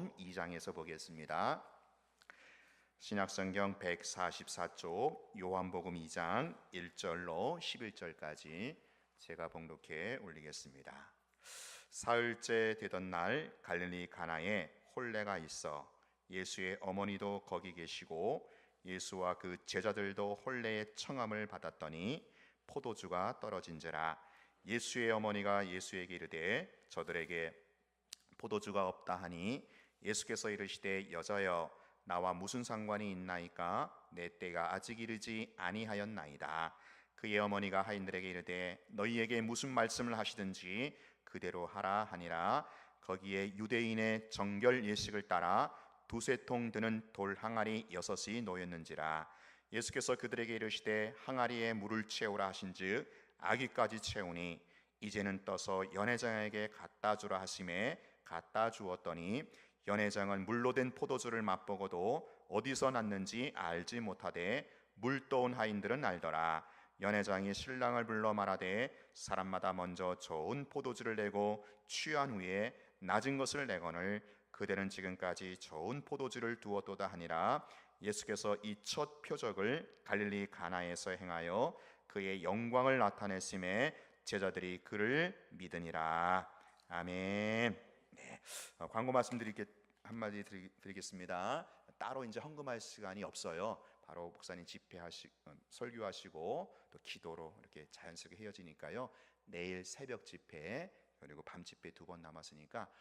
요한복음 2장에서 보겠습니다. 신약성경 144쪽 요한복음 2장 1절로 11절까지 제가 봉독해 올리겠습니다. 사흘째 되던 날 갈릴리 가나에 혼례가 있어 예수의 어머니도 거기 계시고 예수와 그 제자들도 혼례의 청함을 받았더니 포도주가 떨어진지라. 예수의 어머니가 예수에게 이르되 저들에게 포도주가 없다 하니 예수께서 이르시되 여자여 나와 무슨 상관이 있나이까 내 때가 아직 이르지 아니하였나이다. 그의 어머니가 하인들에게 이르되 너희에게 무슨 말씀을 하시든지 그대로 하라 하니라. 거기에 유대인의 정결 예식을 따라 두세 통 드는 돌 항아리 6이 놓였는지라. 예수께서 그들에게 이르시되 항아리에 물을 채우라 하신즉 아기까지 채우니 이제는 떠서 연회장에게 갖다 주라 하심에 갖다 주었더니 연회장은 물로 된 포도주를 맛보고도 어디서 났는지 알지 못하되 물 떠온 하인들은 알더라. 연회장이 신랑을 불러 말하되 사람마다 먼저 좋은 포도주를 내고 취한 후에 낮은 것을 내거늘 그대는 지금까지 좋은 포도주를 두었도다 하니라. 예수께서 이 첫 표적을 갈릴리 가나에서 행하여 그의 영광을 나타냈음에 제자들이 그를 믿으니라. 아멘. 네, 광고 한마디 드리겠습니다. 따로 이제 헌금할 시간이 없어요. 바로 목사님 설교하시고 또 기도로 이렇게 자연스럽게 헤어지니까요. 내일 새벽 집회 그리고 밤 집회 2번 남았으니까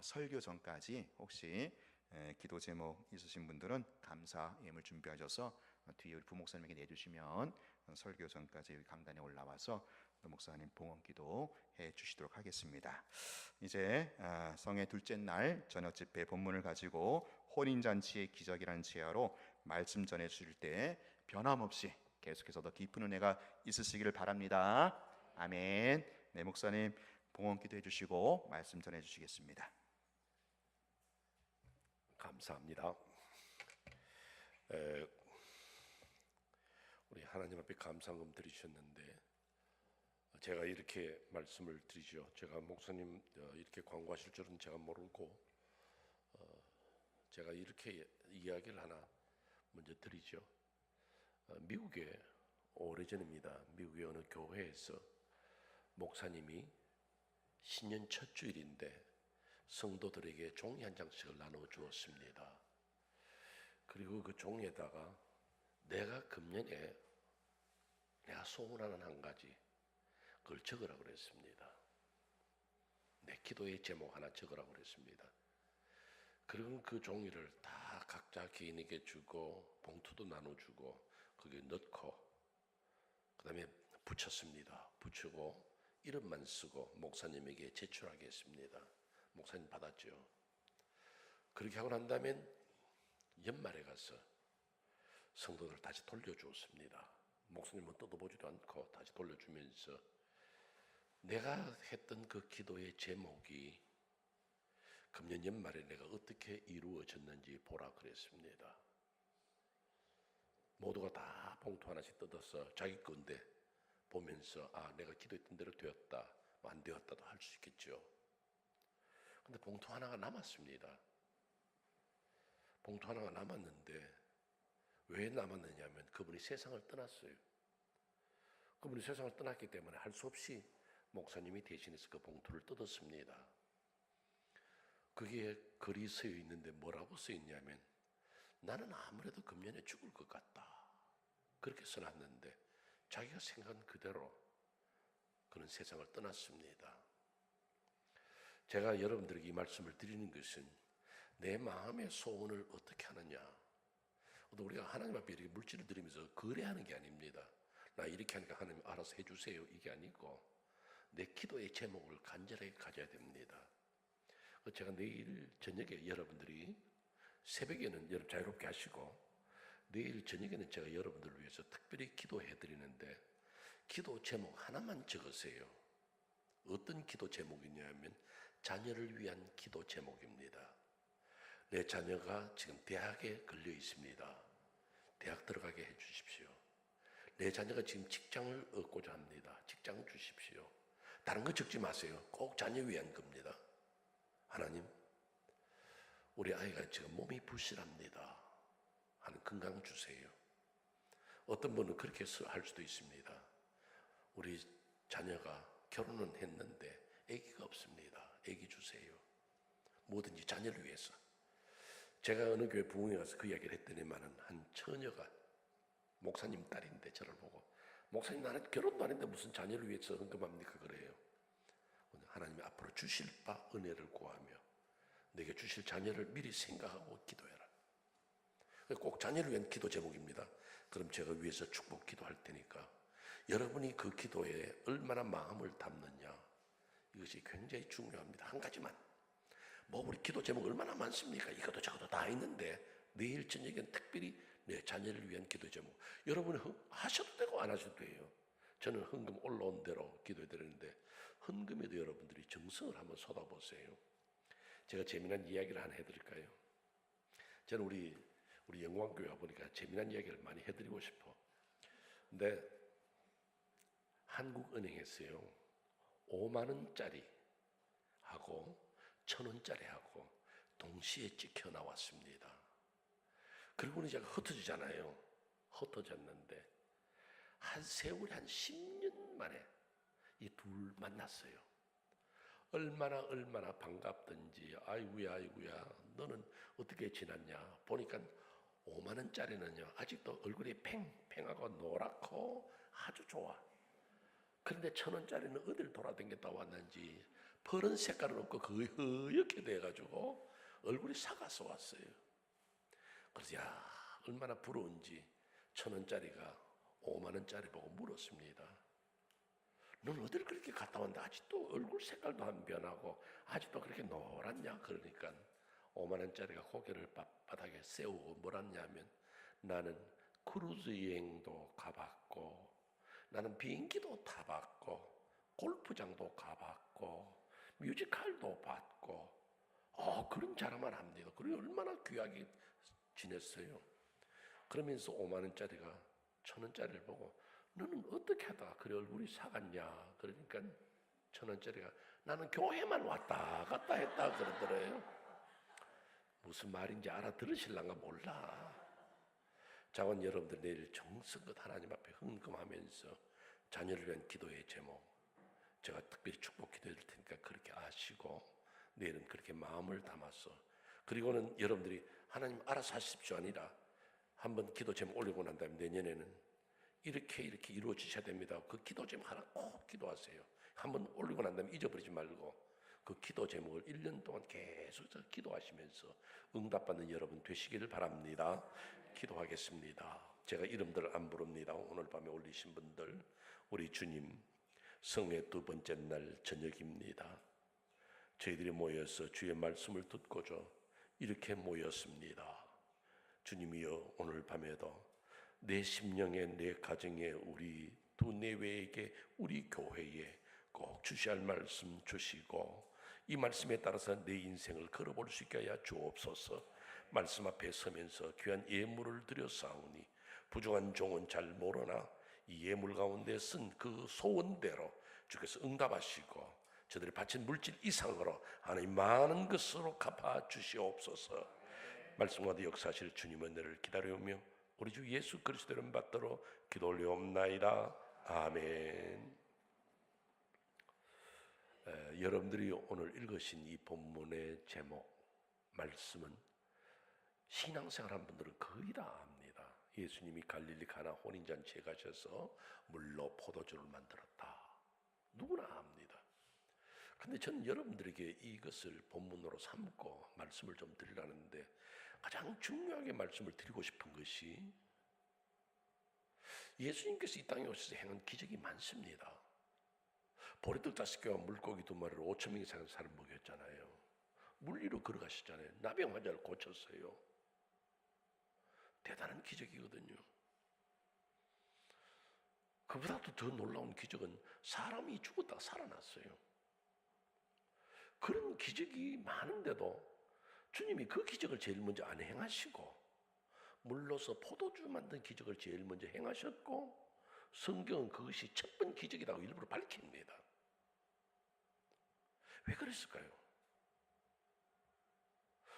설교 전까지 혹시 기도 제목 있으신 분들은 감사 예물 준비하셔서 뒤에 우리 부목사님에게 내주시면 설교 전까지 여기 강단에 올라와서 목사님 봉헌기도 해주시도록 하겠습니다. 이제 성의 둘째 날 저녁 집회 본문을 가지고 혼인잔치의 기적이라는 제야로 말씀 전해주실 때 변함없이 계속해서 더 깊은 은혜가 있으시기를 바랍니다. 아멘. 네, 목사님 봉헌기도 해주시고 말씀 전해주시겠습니다. 감사합니다. 우리 하나님 앞에 감사금 드리셨는데 제가 이렇게 말씀을 드리죠. 제가 목사님 이렇게 광고하실 줄은 제가 모르고 제가 이렇게 이야기를 하나 먼저 드리죠. 미국에 오래전입니다. 미국의 어느 교회에서 목사님이 신년 첫 주일인데 성도들에게 종이 한 장씩을 나눠 주었습니다. 그리고 그 종이에다가 내가 금년에 내가 소원하는 한 가지 그걸 적으라고 그랬습니다. 내 기도의 제목 하나 적으라고 그랬습니다. 그리고 그 종이를 다 각자 개인에게 주고 봉투도 나눠주고 거기에 넣고 그 다음에 붙였습니다. 붙이고 이름만 쓰고 목사님에게 제출하게 했습니다. 목사님 받았죠. 그렇게 하고 난 다음에 연말에 가서 성도들 다시 돌려주었습니다. 목사님은 뜯어보지도 않고 다시 돌려주면서 내가 했던 그 기도의 제목이 금년 연말에 내가 어떻게 이루어졌는지 보라 그랬습니다. 모두가 다 봉투 하나씩 뜯어서 자기 건데 보면서 내가 기도했던 대로 되었다, 안 되었다도 할 수 있겠죠. 근데 봉투 하나가 남았습니다. 봉투 하나가 남았는데 왜 남았느냐면 그분이 세상을 떠났어요. 그분이 세상을 떠났기 때문에 할 수 없이 목사님이 대신해서 그 봉투를 뜯었습니다. 그게 글이 쓰여 있는데 뭐라고 쓰여 있냐면 나는 아무래도 금년에 죽을 것 같다. 그렇게 써놨는데 자기가 생각한 그대로 그는 세상을 떠났습니다. 제가 여러분들에게 이 말씀을 드리는 것은 내 마음의 소원을 어떻게 하느냐. 우리가 하나님 앞에 이렇게 물질을 드리면서 거래하는 게 아닙니다. 나 이렇게 하니까 하나님 알아서 해주세요. 이게 아니고 내 기도의 제목을 간절하게 가져야 됩니다. 제가 내일 저녁에 여러분들이 새벽에는 여러분 자유롭게 하시고 내일 저녁에는 제가 여러분들을 위해서 특별히 기도해 드리는데 기도 제목 하나만 적으세요. 어떤 기도 제목이냐면 자녀를 위한 기도 제목입니다. 내 자녀가 지금 대학에 걸려 있습니다. 대학 들어가게 해 주십시오. 내 자녀가 지금 직장을 얻고자 합니다. 직장 주십시오. 다른 거 적지 마세요. 꼭 자녀 위한 겁니다. 하나님, 우리 아이가 지금 몸이 부실합니다 하는 건강 주세요. 어떤 분은 그렇게 할 수도 있습니다. 우리 자녀가 결혼은 했는데 아기가 없습니다. 아기 주세요. 뭐든지 자녀를 위해서. 제가 어느 교회 부흥회 가서 그 이야기를 했더니만은 한 처녀가 목사님 딸인데 저를 보고 목사님 나는 결혼도 안 했는데 무슨 자녀를 위해서 헌금합니까? 그래요. 하나님이 앞으로 주실 바 은혜를 구하며 내게 주실 자녀를 미리 생각하고 기도해라. 꼭 자녀를 위한 기도 제목입니다. 그럼 제가 위에서 축복 기도할 테니까 여러분이 그 기도에 얼마나 마음을 담느냐, 이것이 굉장히 중요합니다. 한 가지만, 뭐 우리 기도 제목 얼마나 많습니까? 이것도 저것도 다 있는데 내일 저녁엔 특별히 내 자녀를 위한 기도 제목, 여러분이 하셔도 되고 안 하셔도 돼요. 저는 헌금 올라온 대로 기도해 드리는데 헌금에도 여러분들이 정성을 한번 쏟아보세요. 제가 재미난 이야기를 하나 해드릴까요? 저는 우리 영광교회 와보니까 재미난 이야기를 많이 해드리고 싶어. 근데 한국은행에서요 5만 원짜리 하고 1,000원짜리 하고 동시에 찍혀 나왔습니다. 그리고는 제가 흩어지잖아요. 흩어졌는데 한 세월이 한 10년 만에 이 둘 만났어요. 얼마나 반갑든지 아이고야 너는 어떻게 지났냐 보니까 5만 원짜리는요 아직도 얼굴이 팽팽하고 노랗고 아주 좋아. 그런데 1,000원짜리는 어딜 돌아다녔다 왔는지 퍼런 색깔은 없고 거의 허옇게 돼가지고 얼굴이 사가서 왔어요. 그래서 야 얼마나 부러운지 1,000원짜리가 5만 원짜리 보고 물었습니다. 넌 어딜 그렇게 갔다 왔는데 아직도 얼굴 색깔도 안 변하고 아직도 그렇게 노랗냐? 그러니까 5만 원짜리가 고개를 바닥에 세우고 뭐랐냐면 나는 크루즈 여행도 가봤고 나는 비행기도 타봤고 골프장도 가봤고 뮤지컬도 봤고 그런 자랑만 합니다. 그리고 얼마나 귀하게 지냈어요. 그러면서 5만 원짜리가 1,000원짜리를 보고 너는 어떻게 하다가 그래 얼굴이 사갔냐? 그러니까 1,000원짜리가 나는 교회만 왔다 갔다 했다 그러더래요. 무슨 말인지 알아들으실란가 몰라. 자원 여러분들 내일 정성껏 하나님 앞에 헌금하면서 자녀를 위한 기도의 제목 제가 특별히 축복 기도해 줄 테니까 그렇게 아시고 내일은 그렇게 마음을 담아서, 그리고는 여러분들이 하나님 알아서 하십시오 아니라 한번 기도 제목 올리고 난 다음에 내년에는 이렇게 이루어지셔야 됩니다. 그 기도 제목 하나 꼭 기도하세요. 한번 올리고 난 다음에 잊어버리지 말고 그 기도 제목을 1년 동안 계속 기도하시면서 응답받는 여러분 되시기를 바랍니다. 기도하겠습니다. 제가 이름들을 안 부릅니다. 오늘 밤에 올리신 분들, 우리 주님 성의 두 번째 날 저녁입니다. 저희들이 모여서 주의 말씀을 듣고자 이렇게 모였습니다. 주님이여 오늘 밤에도 내 심령에 내 가정에 우리 두 내외에게 우리 교회에 꼭 주셔야 할 말씀 주시고 이 말씀에 따라서 내 인생을 걸어볼 수 있게 하여 주옵소서. 말씀 앞에 서면서 귀한 예물을 드려 싸우니 부족한 종은 잘 모르나 이 예물 가운데 쓴 그 소원대로 주께서 응답하시고 저들이 바친 물질 이상으로 하나님 많은 것으로 갚아 주시옵소서. 말씀과도 역사하실 주님의 은혜를 기다려오며 우리 주 예수 그리스도 이름 받들어 기도 올리옵나이다. 아멘. 여러분들이 오늘 읽으신 이 본문의 제목 말씀은 신앙생활한 분들은 거의 다 압니다. 예수님이 갈릴리 가나 혼인잔치에 가셔서 물로 포도주를 만들었다. 누구나 압니다. 근데 저는 여러분들에게 이것을 본문으로 삼고 말씀을 좀 드리려는데 가장 중요하게 말씀을 드리고 싶은 것이 예수님께서 이 땅에 오셔서 행한 기적이 많습니다. 보리떡 5개와 물고기 2마리로 5,000명 이상 사람 먹였잖아요. 물 위로 걸어가시잖아요. 나병 환자를 고쳤어요. 대단한 기적이거든요. 그보다도 더 놀라운 기적은 사람이 죽었다가 살아났어요. 그런 기적이 많은데도 주님이 그 기적을 제일 먼저 안 행하시고 물로서 포도주 만든 기적을 제일 먼저 행하셨고 성경은 그것이 첫 번째 기적이라고 일부러 밝힙니다. 왜 그랬을까요?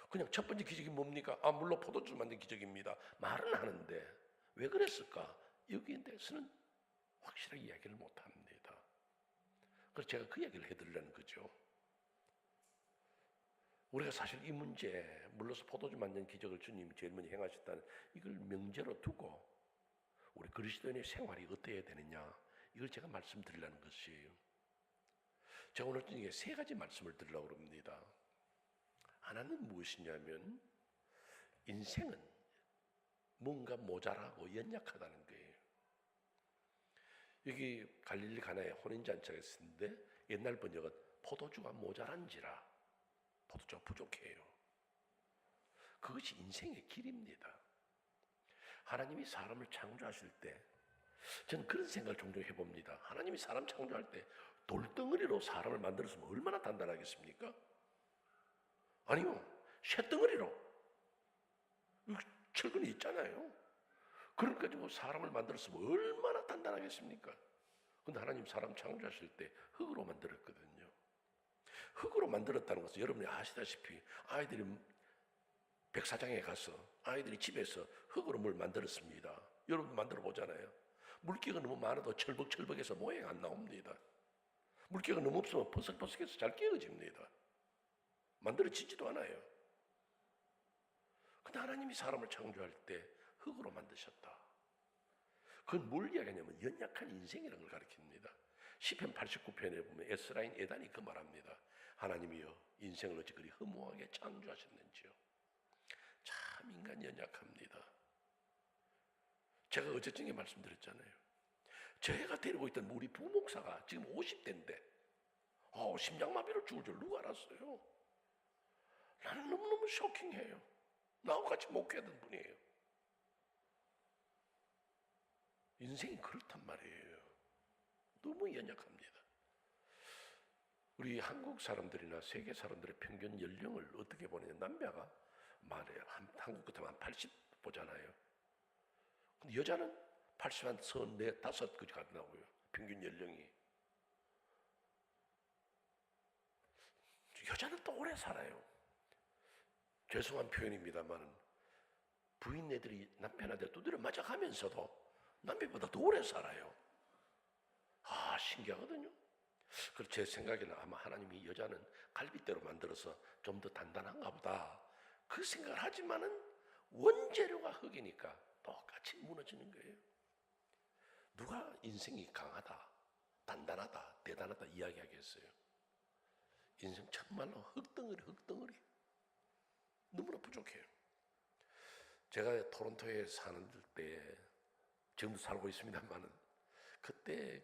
그냥 첫 번째 기적이 뭡니까? 물로 포도주를 만든 기적입니다. 말은 하는데 왜 그랬을까? 여기에 대해서는 확실하게 이야기를 못합니다. 그래서 제가 그 이야기를 해드리려는 거죠. 우리가 사실 이 문제, 물로서 포도주 만든 기적을 주님이 제일 먼저 행하셨다는 이걸 명제로 두고 우리 그리스도인의 생활이 어때야 되느냐, 이걸 제가 말씀드리려는 것이에요. 제가 오늘 저녁에 세 가지 말씀을 드리려고 합니다. 하나는 무엇이냐면 인생은 뭔가 모자라고 연약하다는 거예요. 여기 갈릴리 가나에 혼인잔치가 있었는데 옛날 번역은 포도주가 모자란지라, 포도주가 부족해요. 그것이 인생의 길입니다. 하나님이 사람을 창조하실 때 저는 그런 생각을 종종 해봅니다. 하나님이 사람 창조할 때 돌덩어리로 사람을 만들었으면 얼마나 단단하겠습니까? 아니요, 쇳덩어리로. 철근이 있잖아요. 그걸 가지고 사람을 만들었으면 얼마나 단단하겠습니까? 근데 하나님 사람 창조하실 때 흙으로 만들었거든요. 흙으로 만들었다는 것은 여러분이 아시다시피 아이들이 백사장에 가서 아이들이 집에서 흙으로 뭘 만들었습니다. 여러분도 만들어 보잖아요. 물기가 너무 많아도 철벅철벅해서 모양 안 나옵니다. 물기가 너무 없으면 퍼석퍼석해서 잘 깨어집니다. 만들어지지도 않아요. 근데 하나님이 사람을 창조할 때 흙으로 만드셨다. 그건 뭘 이야기하냐면 연약한 인생이라는 걸 가리킵니다. 시편 89편에 보면 에스라인 에단이 그 말합니다. 하나님이여 인생을 어찌 그리 허무하게 창조하셨는지요. 참 인간 연약합니다. 제가 어제쯤에 말씀드렸잖아요. 제가 데리고 있던 우리 부목사가 지금 50대인데 심장마비로 죽을 줄 누가 알았어요? 나는 너무너무 쇼킹해요. 나하고 같이 목회하던 분이에요. 인생이 그렇단 말이에요. 너무 연약합니다. 우리 한국 사람들이나 세계 사람들의 평균 연령을 어떻게 보느냐, 남자가 말해요. 한국 같으면 한 80 보잖아요. 근데 여자는 80 한 34, 5까지 간다고요. 평균 연령이. 여자는 또 오래 살아요. 죄송한 표현입니다만 부인네들이 남편한테 두드려 맞아가면서도 남편보다 더 오래 살아요. 신기하거든요. 그래서 제 생각에는 아마 하나님이 여자는 갈빗대로 만들어서 좀 더 단단한가 보다, 그 생각을 하지만은 원재료가 흙이니까 똑같이 무너지는 거예요. 누가 인생이 강하다, 단단하다, 대단하다 이야기하겠어요? 인생 정말로 흙덩어리 너무나 부족해요. 제가 토론토에 사는 때, 지금도 살고 있습니다만은, 그때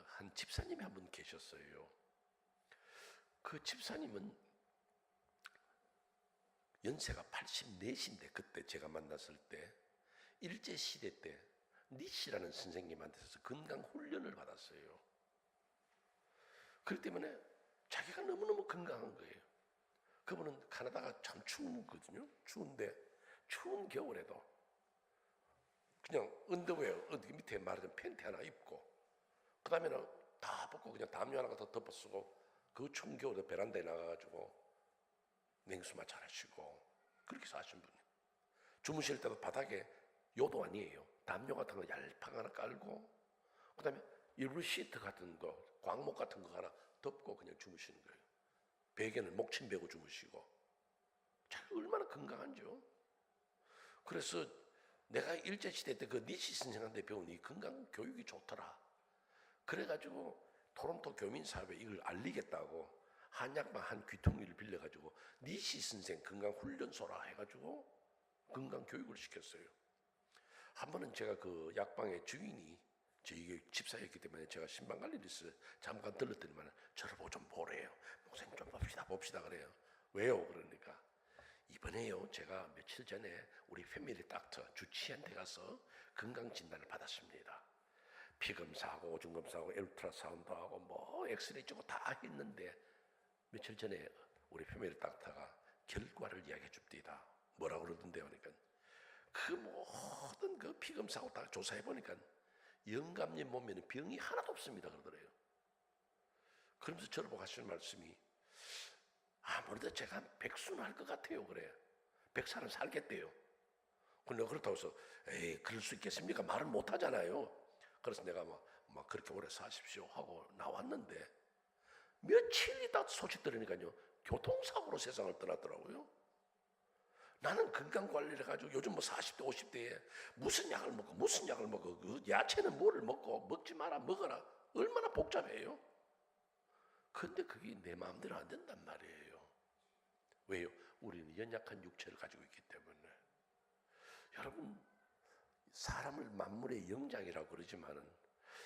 한 집사님이 한 분 계셨어요. 그 집사님은 연세가 84인데 그때 제가 만났을 때 일제시대 때 니시라는 선생님한테서 건강 훈련을 받았어요. 그렇기 때문에 자기가 너무너무 건강한 거예요. 그분은 캐나다가 참 추우거든요. 추운데 추운 겨울에도 그냥 언더웨어 밑에 말하자면 팬티 하나 입고, 그 다음에는 다 벗고 그냥 담요 하나 더 덮어 쓰고 그 추운 겨울에 베란다에 나가가지고 냉수마 잘하시고 그렇게 사신 분이에요. 주무실 때도 바닥에 요도 아니에요. 담요 같은 거 얄팍 하나 깔고, 그 다음에 일부 시트 같은 거, 광목 같은 거 하나 덮고 그냥 주무시는 거예요. 베개는 목침 베고 주무시고. 자, 얼마나 건강한지요. 그래서 내가 일제시대 때 그 니시 선생한테 배운 이 건강 교육이 좋더라. 그래가지고 토론토 교민사회에 이걸 알리겠다고 한약방 한 귀퉁이를 빌려가지고 니시 선생 건강훈련소라 해가지고 건강교육을 시켰어요. 한 번은 제가 그 약방의 주인이 저희 집사였기 때문에 제가 신방관리를 잠깐 들렀더니만 저를 보고 좀 보래요. 목사님 좀 봅시다 그래요. 왜요? 그러니까 이번에요 제가 며칠 전에 우리 패밀리 닥터 주치의한테 가서 건강진단을 받았습니다. 피검사하고 오줌검사하고 울트라사운드하고 뭐 엑스레이 찍고 다 했는데 며칠 전에 우리 패밀리 닥터가 결과를 이야기해 줍디다. 뭐라고 그러던데요? 그러니까 그 모든 그 피검사하고 다 조사해 보니까 영감님 몸에는 병이 하나도 없습니다 그러더래요. 그러면서 저를 보고 하시는 말씀이, 아무래도 제가 백수는 할 것 같아요. 그래. 백살은 살겠대요. 근데 그렇다고 해서 에이 그럴 수 있겠습니까? 말은 못 하잖아요. 그래서 내가 막 그렇게 오래 사십시오 하고 나왔는데 며칠 있다 소식 들으니까요. 교통사고로 세상을 떠났더라고요. 나는 건강관리를 해가지고 요즘 뭐 40대 50대에 무슨 약을 먹고 그 야채는 뭐를 먹고 먹지 마라 먹어라 얼마나 복잡해요. 근데 그게 내 마음대로 안 된단 말이에요. 왜요? 우리는 연약한 육체를 가지고 있기 때문에. 여러분, 사람을 만물의 영장이라고 그러지만은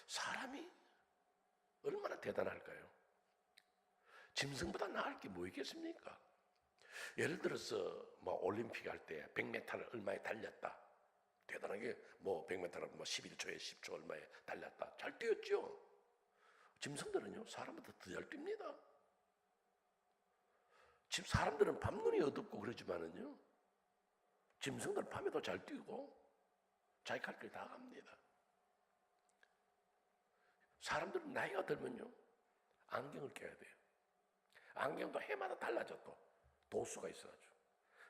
사람이 얼마나 대단할까요? 짐승보다 나을 게 뭐 있겠습니까? 예를 들어서 뭐 올림픽 할 때 100m를 얼마에 달렸다. 대단하게 뭐 100m를 뭐 11초에 10초 얼마에 달렸다. 잘 뛰었죠. 짐승들은요 사람보다 더 잘 뜁니다. 지금 사람들은 밤눈이 어둡고 그러지만은요 짐승들은 밤에도 잘 뛰고 자기 갈 길 다 갑니다. 사람들은 나이가 들면요 안경을 껴야 돼요. 안경도 해마다 달라져 또 도수가 있어가지고.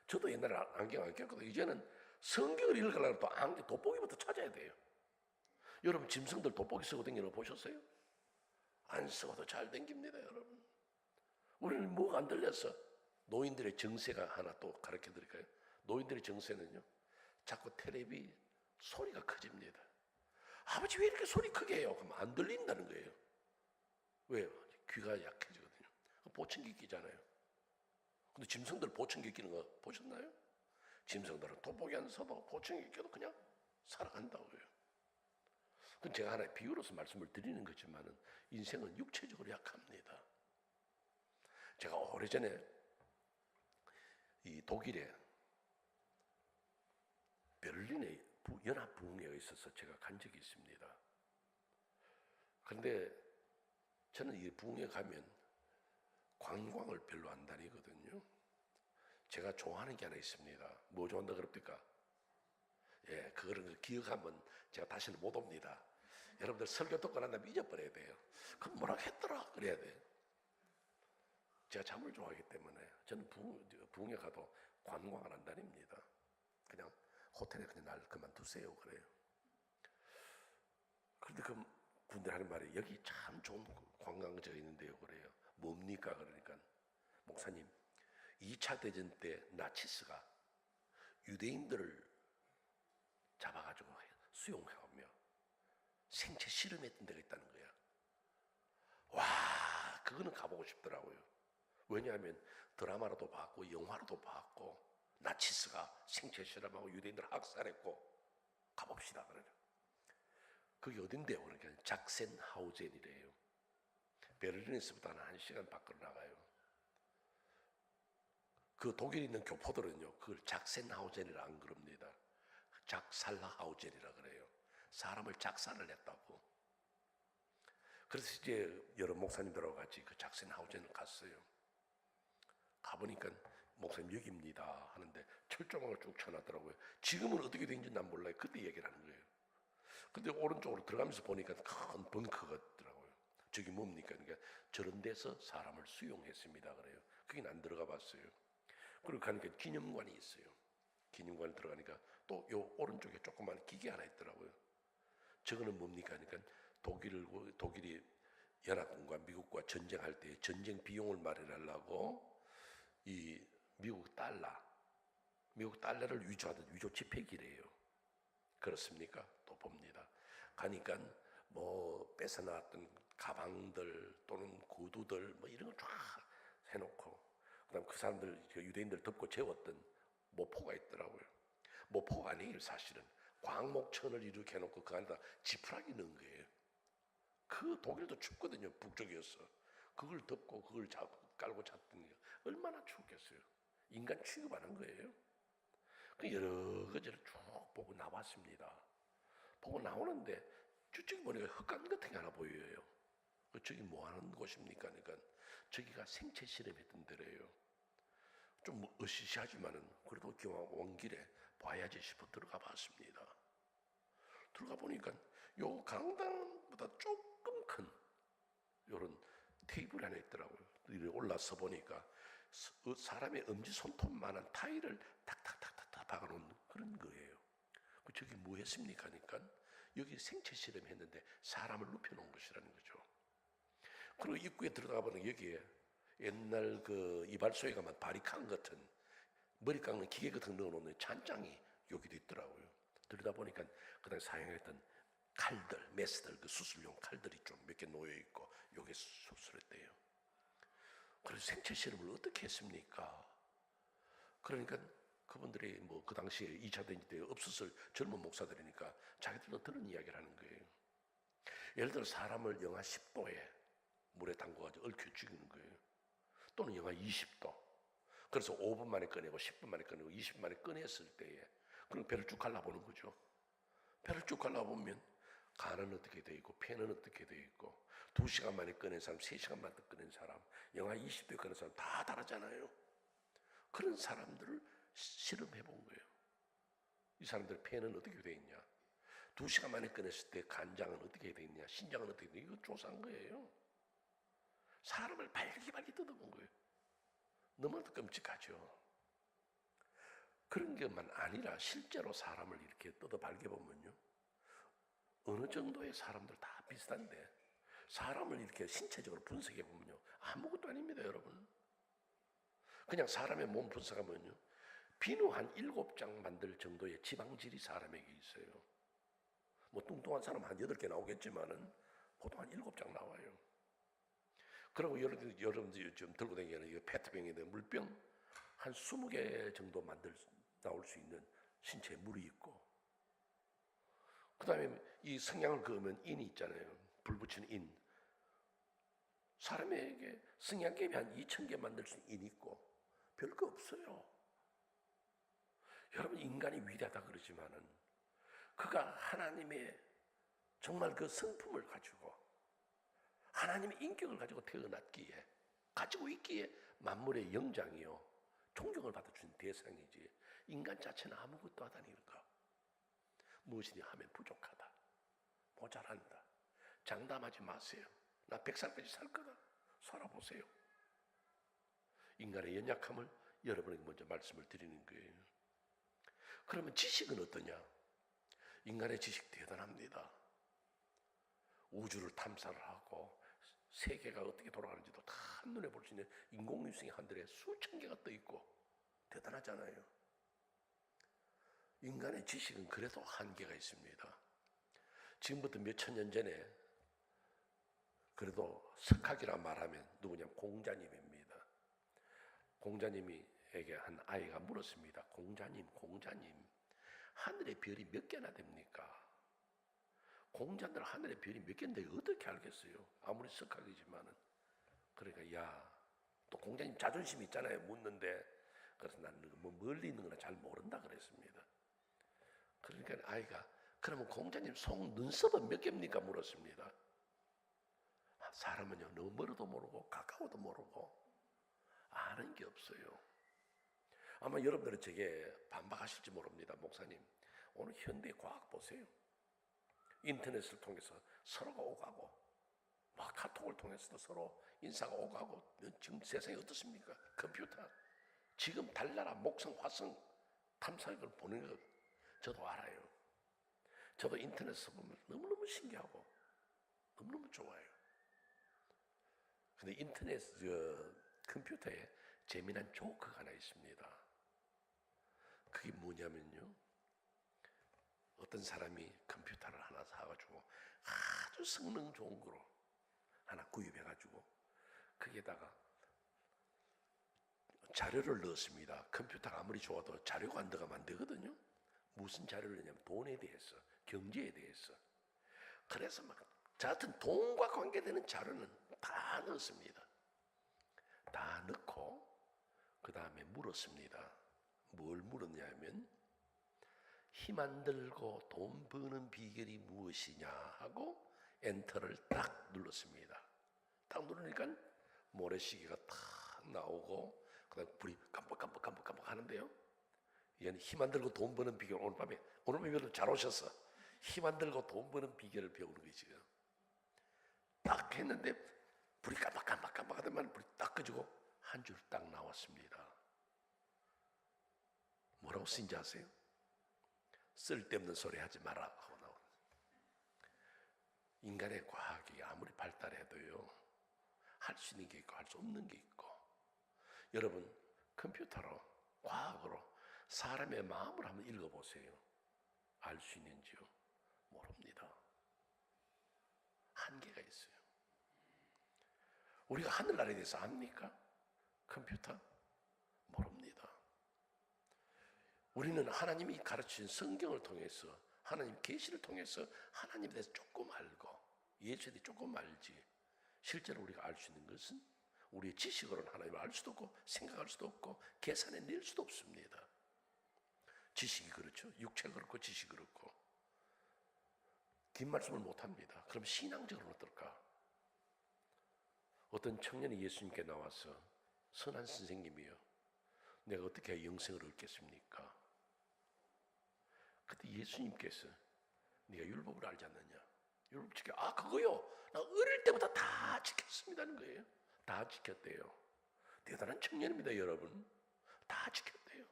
저도 옛날에 안경 안 꼈거든요. 이제는 성경을 읽으려면 또 안경 돋보기부터 찾아야 돼요. 여러분 짐승들 돋보기 쓰고 다니는 거 보셨어요? 안 쓰고도 잘 다닙니다 여러분. 우리는 뭐가 안 들렸어? 노인들의 정세가 하나 또 가르쳐 드릴까요? 노인들의 정세는요 자꾸 텔레비 소리가 커집니다. 아버지 왜 이렇게 소리 크게 해요? 그럼 안 들린다는 거예요. 왜요? 귀가 약해지거든요. 보청기 끼잖아요. 근데 짐승들 보청기 끼는 거 보셨나요? 짐승들은 돋보기 안 써도 보청기 껴도 그냥 살아간다고요. 그건 제가 하나의 비유로서 말씀을 드리는 거지만은 인생은 육체적으로 약합니다. 제가 오래전에 이 독일에 베를린에 연합부흥회가 있어서 제가 간 적이 있습니다. 그런데 저는 이 부흥회 가면 관광을 별로 안 다니거든요. 제가 좋아하는 게 하나 있습니다. 뭐 좋아한다 그럽니까? 예, 그거를 기억하면 제가 다시는 못 옵니다. 여러분들 설교 듣고 난 다음에 잊어버려야 돼요. 그럼 뭐라고 했더라? 그래야 돼요. 제가 잠을 좋아하기 때문에 저는 부흥회 가도 관광을 안 다닙니다. 그냥 호텔에 그냥 날 그만두세요 그래요. 그런데 그 분들 하는 말이 여기 참 좋은 관광지가 있는데요 그래요. 뭡니까? 그러니까 목사님 2차 대전 때 나치스가 유대인들을 잡아가지고 수용하며 생체 실험했던 데가 있다는 거야. 와 그거는 가보고 싶더라고요. 왜냐하면 드라마로도 봤고 영화로도 봤고 나치스가 생체 실험하고 유대인들 학살했고 가봅시다 그래요. 그게 어딘데요? 그러니까 작센하우젠이래요. 베를린에서부터는 1시간 밖으로 나가요. 그 독일에 있는 교포들은요 그걸 작센하우젠이라 안 그럽니다. 작살하우젠이라 그래요. 사람을 작살을 했다고. 그래서 이제 여러 목사님들하고 같이 그 작센하우젠을 갔어요. 가보니까 목사님 여기입니다 하는데 철조망을 쭉 쳐놨더라고요. 지금은 어떻게 된지 난 몰라요. 그때 얘기를 하는 거예요. 근데 오른쪽으로 들어가면서 보니까 큰 벙커가 있더라고요. 저기 뭡니까? 그러니까 저런 데서 사람을 수용했습니다 그래요. 거긴 안 들어가 봤어요. 그리고 가니까 기념관이 있어요. 기념관에 들어가니까 또 요 오른쪽에 조그만 기계 하나 있더라고요. 저거는 뭡니까? 그러니까 독일이 연합군과 미국과 전쟁할 때 전쟁 비용을 마련하려고 이 미국 달러를 위조하던 위조 지폐기래요. 그렇습니까? 또 봅니다. 가니까 뭐 뺏어나왔던 가방들 또는 구두들 뭐 이런 걸 쫙 해놓고 그다음 그 사람들 유대인들 덮고 재웠던 모포가 있더라고요. 모포가 아니에요 사실은. 광목천을 이렇게 해놓고 그 안에다 지푸라기 넣은 거예요. 그 독일도 춥거든요. 북쪽이었어. 그걸 덮고 그걸 깔고 잤던 게 얼마나 춥겠어요. 인간 취급하는 거예요. 그 여러 가지를 쭉 보고 나왔습니다. 보고 나오는데 저기 보니까 흙간 같은 게 하나 보여요. 저기 뭐 하는 곳입니까? 그러니까 저기가 생체 실험했던 데래요. 좀 으시시하지만은 그래도 기왕 온 길에 봐야지 싶어 들어가 봤습니다. 들어가 보니까 요 강당보다 조금 큰 요런 테이블 하나 있더라고요. 올라서 보니까 사람의 엄지 손톱만한 타일을 탁탁탁탁 박아놓은 그런 거예요. 저기 뭐 했습니까? 하니까 여기 생체 실험했는데 사람을 눕혀놓은 것이라는 거죠. 그리고 입구에 들어가 보면 여기에 옛날 그 이발소에 가면 바리캉 같은 머리 깎는 기계 같은 거 넣어놓는 찬장이 여기도 있더라고요. 들여다보니까 그다음에 사용했던 칼들, 메스들, 그 수술용 칼들이 좀 몇 개 놓여 있고 여기 수술했대요. 그래서 생체 실험을 어떻게 했습니까? 그러니까 그분들이 뭐 그 당시에 2차 대전 때 없었을 젊은 목사들이니까 자기들도 들은 이야기를 하는 거예요. 예를 들어 사람을 영하 10도에 물에 담궈가지고 얽혀 죽이는 거예요. 또는 영하 20도. 그래서 5분 만에 꺼내고 10분 만에 꺼내고 20분 만에 꺼냈을 때에 그럼 배를 쭉 갈라보는 거죠. 배를 쭉 갈라보면 간은 어떻게 돼 있고 폐는 어떻게 돼 있고 2시간 만에 꺼낸 사람, 3시간 만에 꺼낸 사람, 영하 20도에 꺼낸 사람 다 다르잖아요. 그런 사람들을 실험해 본 거예요. 이 사람들 폐는 어떻게 돼 있냐, 2시간 만에 꺼냈을 때 간장은 어떻게 돼 있냐, 신장은 어떻게 돼 있냐, 이거 조사한 거예요. 사람을 발기발기 뜯어본 거예요. 너무나도 끔찍하죠. 그런 것만 아니라 실제로 사람을 이렇게 뜯어 발견해보면요, 어느 정도의 사람들 다 비슷한데 사람을 이렇게 신체적으로 분석해보면요 아무것도 아닙니다. 여러분, 그냥 사람의 몸 분석하면요 비누 한 7장 만들 정도의 지방질이 사람에게 있어요. 뭐 뚱뚱한 사람 한 8개 나오겠지만은 보통 한 7장 나와요. 그리고 여러분들이 좀 들고 다니는 이 페트병인데 물병 한 20개 정도 나올 수 있는 신체에 물이 있고, 그 다음에 이 성냥을 그으면 인이 있잖아요. 불 붙이는 인. 사람에게 성냥개비 한 2,000개 만들 수 있는 인이 있고 별거 없어요. 여러분, 인간이 위대하다 그러지만은 그가 하나님의 정말 그 성품을 가지고 하나님의 인격을 가지고 태어났기에 가지고 있기에 만물의 영장이요 존경을 받아주는 대상이지 인간 자체는 아무것도 하다니까. 무엇이냐 하면 부족하다, 모자란다, 장담하지 마세요. 나 100살까지 살 거다, 살아보세요. 인간의 연약함을 여러분에게 먼저 말씀을 드리는 거예요. 그러면 지식은 어떠냐? 인간의 지식 대단합니다. 우주를 탐사를 하고 세계가 어떻게 돌아가는지도 다 한눈에 볼 수 있는 인공위성이 하늘에 수천 개가 떠 있고 대단하잖아요. 인간의 지식은 그래도 한계가 있습니다. 지금부터 몇천 년 전에 그래도 석학이라 말하면 누구냐, 공자님입니다. 공자님에게 한 아이가 물었습니다. 공자님, 하늘의 별이 몇 개나 됩니까? 공자들 하늘의 별이 몇 개인데 어떻게 알겠어요? 아무리 석학이지만은. 그러니까 야, 또 공자님 자존심이 있잖아요. 묻는데. 그래서 나는 뭐 멀리 있는 거나 잘 모른다 그랬습니다. 그러니까 아이가 그러면 공자님 속 눈썹은 몇 개입니까? 물었습니다. 사람은요 너무 멀어도 모르고 가까워도 모르고 아는 게 없어요. 아마 여러분들은 제게 반박하실지 모릅니다. 목사님, 오늘 현대 과학 보세요. 인터넷을 통해서 서로가 오가고 막 카톡을 통해서도 서로 인사가 오가고 지금 세상이 어떻습니까? 컴퓨터 지금 달나라 목성 화성 탐사역을 보는 것 저도 알아요. 저도 인터넷에서 보면 너무너무 신기하고 너무너무 좋아요. 근데 인터넷 컴퓨터에 재미난 조크가 하나 있습니다. 그게 뭐냐면요, 어떤 사람이 컴퓨터를 하나 사가지고 아주 성능 좋은 거로 하나 구입해가지고 거기에다가 자료를 넣었습니다. 컴퓨터가 아무리 좋아도 자료가 안 들어가면 안 되거든요. 무슨 자료를 넣냐면 돈에 대해서, 경제에 대해서. 그래서 막 저 같은 돈과 관계되는 자료는 다 넣었습니다. 다 넣고 그 다음에 물었습니다. 뭘 물었냐면 힘 안 들고 돈 버는 비결이 무엇이냐 하고 엔터를 딱 눌렀습니다. 딱 누르니까 모래시계가 탁 나오고 그다음 불이 깜빡깜빡 하는데요. 이건 힘 안 들고 돈 버는 비결. 오늘 밤에 잘 오셨어. 힘 안 들고 돈 버는 비결을 배우는 거지. 딱 했는데 불이 깜빡 하더만 불이 딱 꺼지고 한 줄 딱 나왔습니다. 뭐라고 쓰인지 아세요? 쓸데없는 소리 하지 마라 하고 나오는. 인간의 과학이 아무리 발달해도요, 할 수 있는 게 있고 할 수 없는 게 있고. 여러분, 컴퓨터로, 과학으로 사람의 마음을 한번 읽어보세요. 알 수 있는지요? 모릅니다. 한계가 있어요. 우리가 하늘나라에 대해서 압니까? 컴퓨터? 모릅니다. 우리는 하나님이 가르친 성경을 통해서, 하나님 계시를 통해서 하나님에 대해서 조금 알고 예수에 대해 조금 알지, 실제로 우리가 알 수 있는 것은 우리의 지식으로는 하나님을 알 수도 없고 생각할 수도 없고 계산해낼 수도 없습니다. 지식이 그렇죠. 육체가 그렇고 지식이 그렇고. 긴 말씀을 못합니다. 그럼 신앙적으로는 어떨까? 어떤 청년이 예수님께 나와서, 선한 선생님이요, 내가 어떻게 영생을 얻겠습니까? 그때 예수님께서 네가 율법을 알지 않느냐? 율법 지켜. 아, 그거요? 나 어릴 때부터 다 지켰습니다는 거예요. 다 지켰대요. 대단한 청년입니다, 여러분. 다 지켰대요.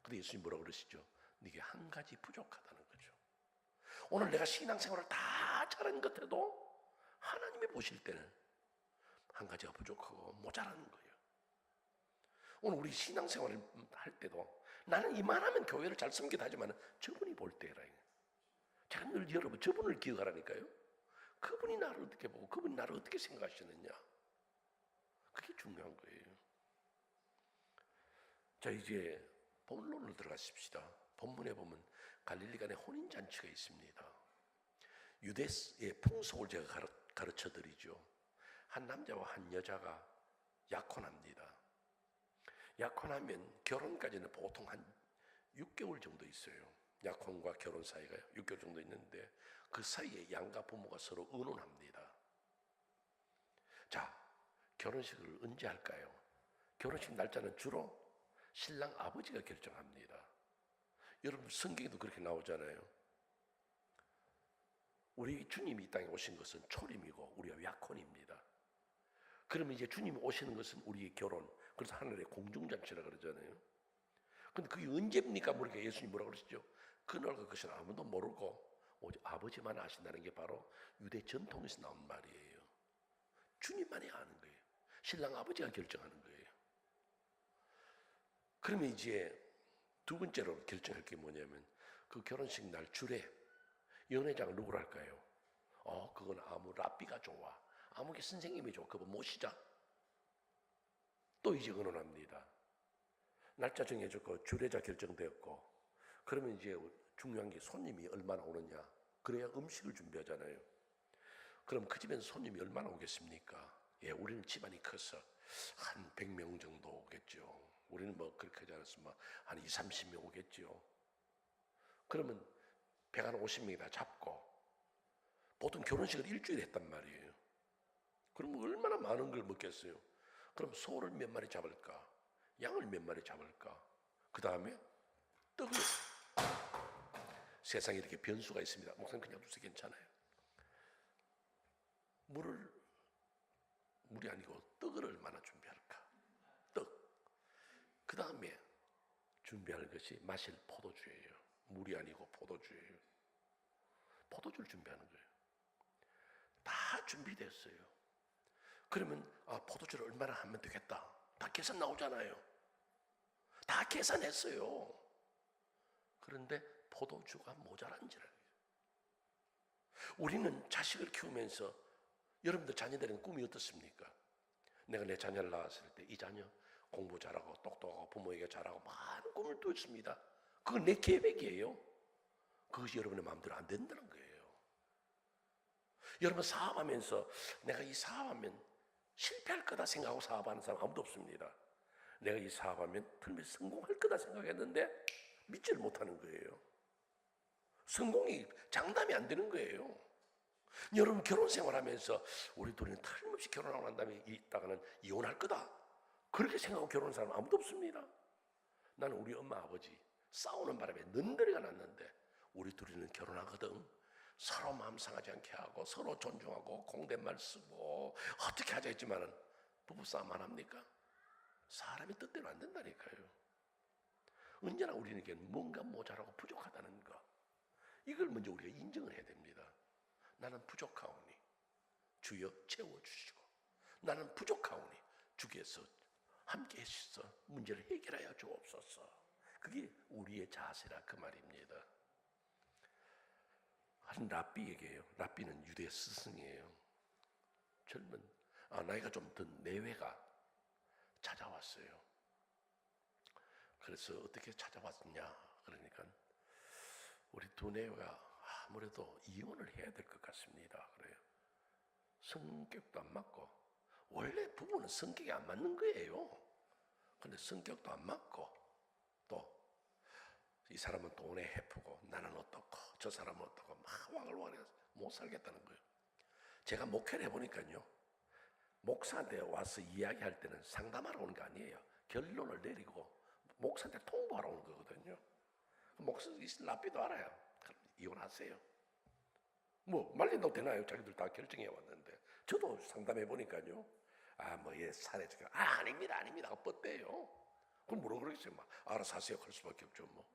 근데 예수님 뭐라고 그러시죠? 네게 한 가지 부족하다는 거죠. 오늘 내가 신앙생활을 다 잘한 것 같아도 하나님이 보실 때는 한 가지가 부족하고 모자라는 거예요. 오늘 우리 신앙생활을 할 때도 나는 이만하면 교회를 잘 섬기다 하지만 저분이 볼 때라. 제가 늘 여러분 저분을 기억하라니까요. 그분이 나를 어떻게 보고 그분이 나를 어떻게 생각하시느냐. 그게 중요한 거예요. 자, 이제 본론으로 들어가십시다. 본문에 보면 갈릴리간에 혼인잔치가 있습니다. 유대의 풍속을 제가 가르쳐 드리죠. 한 남자와 한 여자가 약혼합니다. 약혼하면 결혼까지는 보통 한 6개월 정도 있어요. 약혼과 결혼 사이가 6개월 정도 있는데 그 사이에 양가 부모가 서로 의논합니다. 자, 결혼식을 언제 할까요? 결혼식 날짜는 주로 신랑 아버지가 결정합니다. 여러분 성경에도 그렇게 나오잖아요. 우리 주님이 이 땅에 오신 것은 초림이고 우리가 약혼입니다. 그러면 이제 주님이 오시는 것은 우리의 결혼, 그래서 하늘의 공중잔치라 그러잖아요. 근데 그게 언제입니까? 모르니까 예수님 뭐라고 그러시죠? 그날과 그것은 아무도 모르고 오직 아버지만 아신다는 게 바로 유대 전통에서 나온 말이에요. 주님만이 아는 거예요. 신랑 아버지가 결정하는 거예요. 그러면 이제 두 번째로 결정할 게 뭐냐면 그 결혼식 날 줄에 연회장을 누구로 할까요? 그건 아무 랍비가 좋아. 아무게 선생님이 좋아. 그분 모시자. 또 이제 의논합니다. 날짜 정해졌고 주례자 결정되었고, 그러면 이제 중요한 게 손님이 얼마나 오느냐. 그래야 음식을 준비하잖아요. 그럼 그 집에는 손님이 얼마나 오겠습니까? 예, 우리는 집안이 커서 한 100명 정도 오겠죠. 우리는 뭐 그렇게 하지 않았으면 한 20, 30명 오겠죠. 그러면 150명이 다 잡고 보통 결혼식을 일주일 했단 말이에요. 그럼 얼마나 많은 걸 먹겠어요? 그럼 소를 몇 마리 잡을까? 양을 몇 마리 잡을까? 그 다음에 떡을. 세상에 이렇게 변수가 있습니다. 목사님 그냥 두세요. 괜찮아요. 물이 아니고 떡을 얼마나 준비할까? 떡. 그 다음에 준비할 것이 마실 포도주예요. 물이 아니고 포도주예요. 포도주를 준비하는 거예요. 다 준비됐어요. 그러면 포도주를 얼마나 하면 되겠다. 다 계산 나오잖아요. 다 계산했어요. 그런데 포도주가 모자란지라. 우리는 자식을 키우면서, 여러분들 자녀들은 꿈이 어떻습니까? 내가 내 자녀를 낳았을 때 이 자녀 공부 잘하고 똑똑하고 부모에게 잘하고 많은 꿈을 뚫습니다. 그건 내 계획이에요. 그것이 여러분의 마음대로 안 된다는 거예요. 여러분 사업하면서 내가 이 사업하면 실패할 거다 생각하고 사업하는 사람 아무도 없습니다. 내가 이 사업하면 틀림없이 성공할 거다 생각했는데 믿지를 못하는 거예요. 성공이 장담이 안 되는 거예요. 여러분 결혼 생활하면서 우리 둘이는 틀림없이 결혼하고 난 다음에 있다가는 이혼할 거다 그렇게 생각하고 결혼한 사람 아무도 없습니다. 나는 우리 엄마 아버지 싸우는 바람에 넌더리가 났는데 우리 둘이는 결혼하거든. 서로 마음 상하지 않게 하고 서로 존중하고 공댓말 쓰고 어떻게 하자 했지만은 부부싸움 안 합니까? 사람이 뜻대로 안 된다니까요. 언제나 우리에게는 뭔가 모자라고 부족하다는 거, 이걸 먼저 우리가 인정을 해야 됩니다. 나는 부족하오니 주여 채워주시고, 나는 부족하오니 주께서 함께 하셔서 문제를 해결하여 주옵소서. 그게 우리의 자세라 그 말입니다. 한 랍비에게요. 랍비는 유대 스승이에요. 젊은 나이가 좀 든 내외가 찾아왔어요. 그래서 어떻게 찾아왔냐 그러니까 우리 두 내외가 아무래도 이혼을 해야 될 것 같습니다. 그래요. 성격도 안 맞고, 원래 부부는 성격이 안 맞는 거예요. 근데 성격도 안 맞고, 또 이 사람은 돈에 해프고 나는 어떻고 저 사람은 어떻고 막 와글와글 못 살겠다는 거예요. 제가 목회를 해보니까요, 목사한테 와서 이야기할 때는 상담하러 오는 게 아니에요. 결론을 내리고 목사한테 통보하러 오는 거거든요. 목사 랍비도 알아요. 그럼 이혼하세요. 뭐 말린다고 되나요? 자기들 다 결정해 왔는데. 저도 상담해 보니까요, 얘 살해지가 아닙니다 아닙니다 뻗대요. 그럼 뭐라 그러겠어요? 막 알아서 하세요 할 수밖에 없죠 뭐.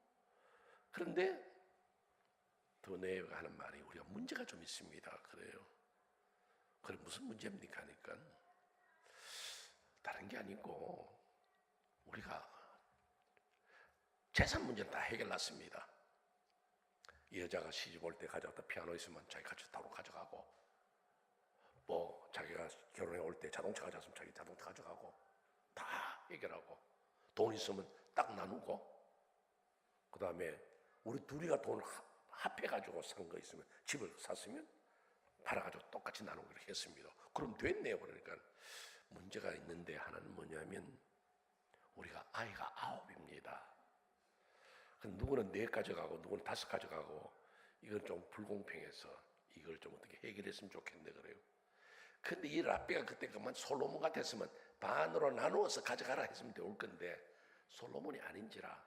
그런데 더 내가 하는 말이, 우리가 문제가 좀 있습니다 그래요. 그래 무슨 문제입니까 하니까, 다른 게 아니고 우리가 재산 문제는 다 해결났습니다. 이 여자가 시집 올 때 가져왔다 피아노 있으면 자기 같이 타로 가져가고, 뭐 자기가 결혼해 올 때 자동차 가져왔으면 자기 자동차 가져가고, 다 해결하고, 돈 있으면 딱 나누고, 그 다음에 우리 둘이가 돈을 합해가지고 산 거 있으면, 집을 샀으면 팔아가지고 똑같이 나누고 그렇게 했습니다. 그럼 됐네요. 그러니까 문제가 있는데 하나는 뭐냐면, 우리가 아이가 9입니다. 누구는 4 가져가고 누구는 5 가져가고, 이건 좀 불공평해서 이걸 좀 어떻게 해결했으면 좋겠는데 그래요. 근데 이 랍비가 그때 그만 솔로몬 같았으면 반으로 나누어서 가져가라 했으면 좋을 건데, 솔로몬이 아닌지라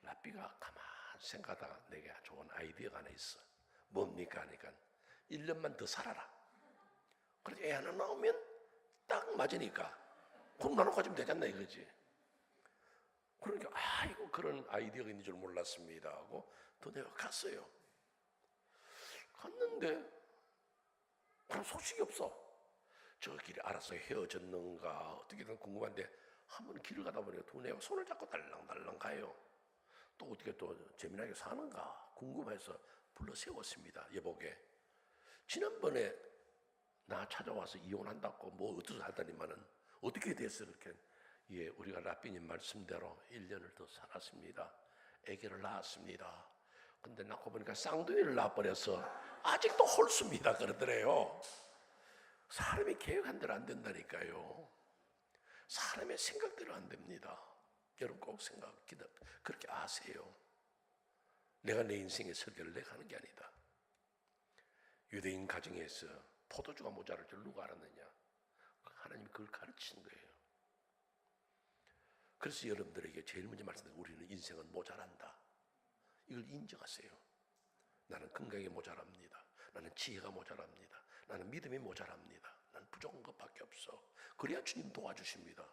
랍비가 가만 생각하다가 내게 좋은 아이디어가 하나 있어. 뭡니까 하니까, 1년만 더 살아라. 그래서 애 하나 나오면 딱 맞으니까 그럼 나눠 가지면 되잖나 이거지. 그러니까 아이고 그런 아이디어가 있는 줄 몰랐습니다 하고 또 내가 갔어요. 갔는데 그런 소식이 없어. 저 길에 알아서 헤어졌는가 어떻게든 궁금한데, 한번 길을 가다 보니까 두 내가 손을 잡고 달랑달랑 가요. 또 어떻게 또 재미나게 사는가 궁금해서 불러 세웠습니다. 여보게, 지난번에 나 찾아와서 이혼한다고 뭐 어쩌서 하더니만은 어떻게 됐어? 그렇게, 예, 우리가 랍비님 말씀대로 1년을 더 살았습니다. 아기를 낳았습니다. 근데 낳고 보니까 쌍둥이를 낳아버려서 아직도 홀수입니다 그러더래요. 사람이 계획한 대로 안 된다니까요. 사람의 생각대로 안 됩니다. 여러분 꼭 그렇게 아세요. 내가 내 인생의 설계를 내가 하는 게 아니다. 유대인 가정에서 포도주가 모자랄 줄 누가 알았느냐? 하나님이 그걸 가르치는 거예요. 그래서 여러분들에게 제일 먼저 말씀드린, 우리는 인생은 모자란다. 이걸 인정하세요. 나는 건강이 모자랍니다. 나는 지혜가 모자랍니다. 나는 믿음이 모자랍니다. 나는 부족한 것밖에 없어. 그래야 주님 도와주십니다.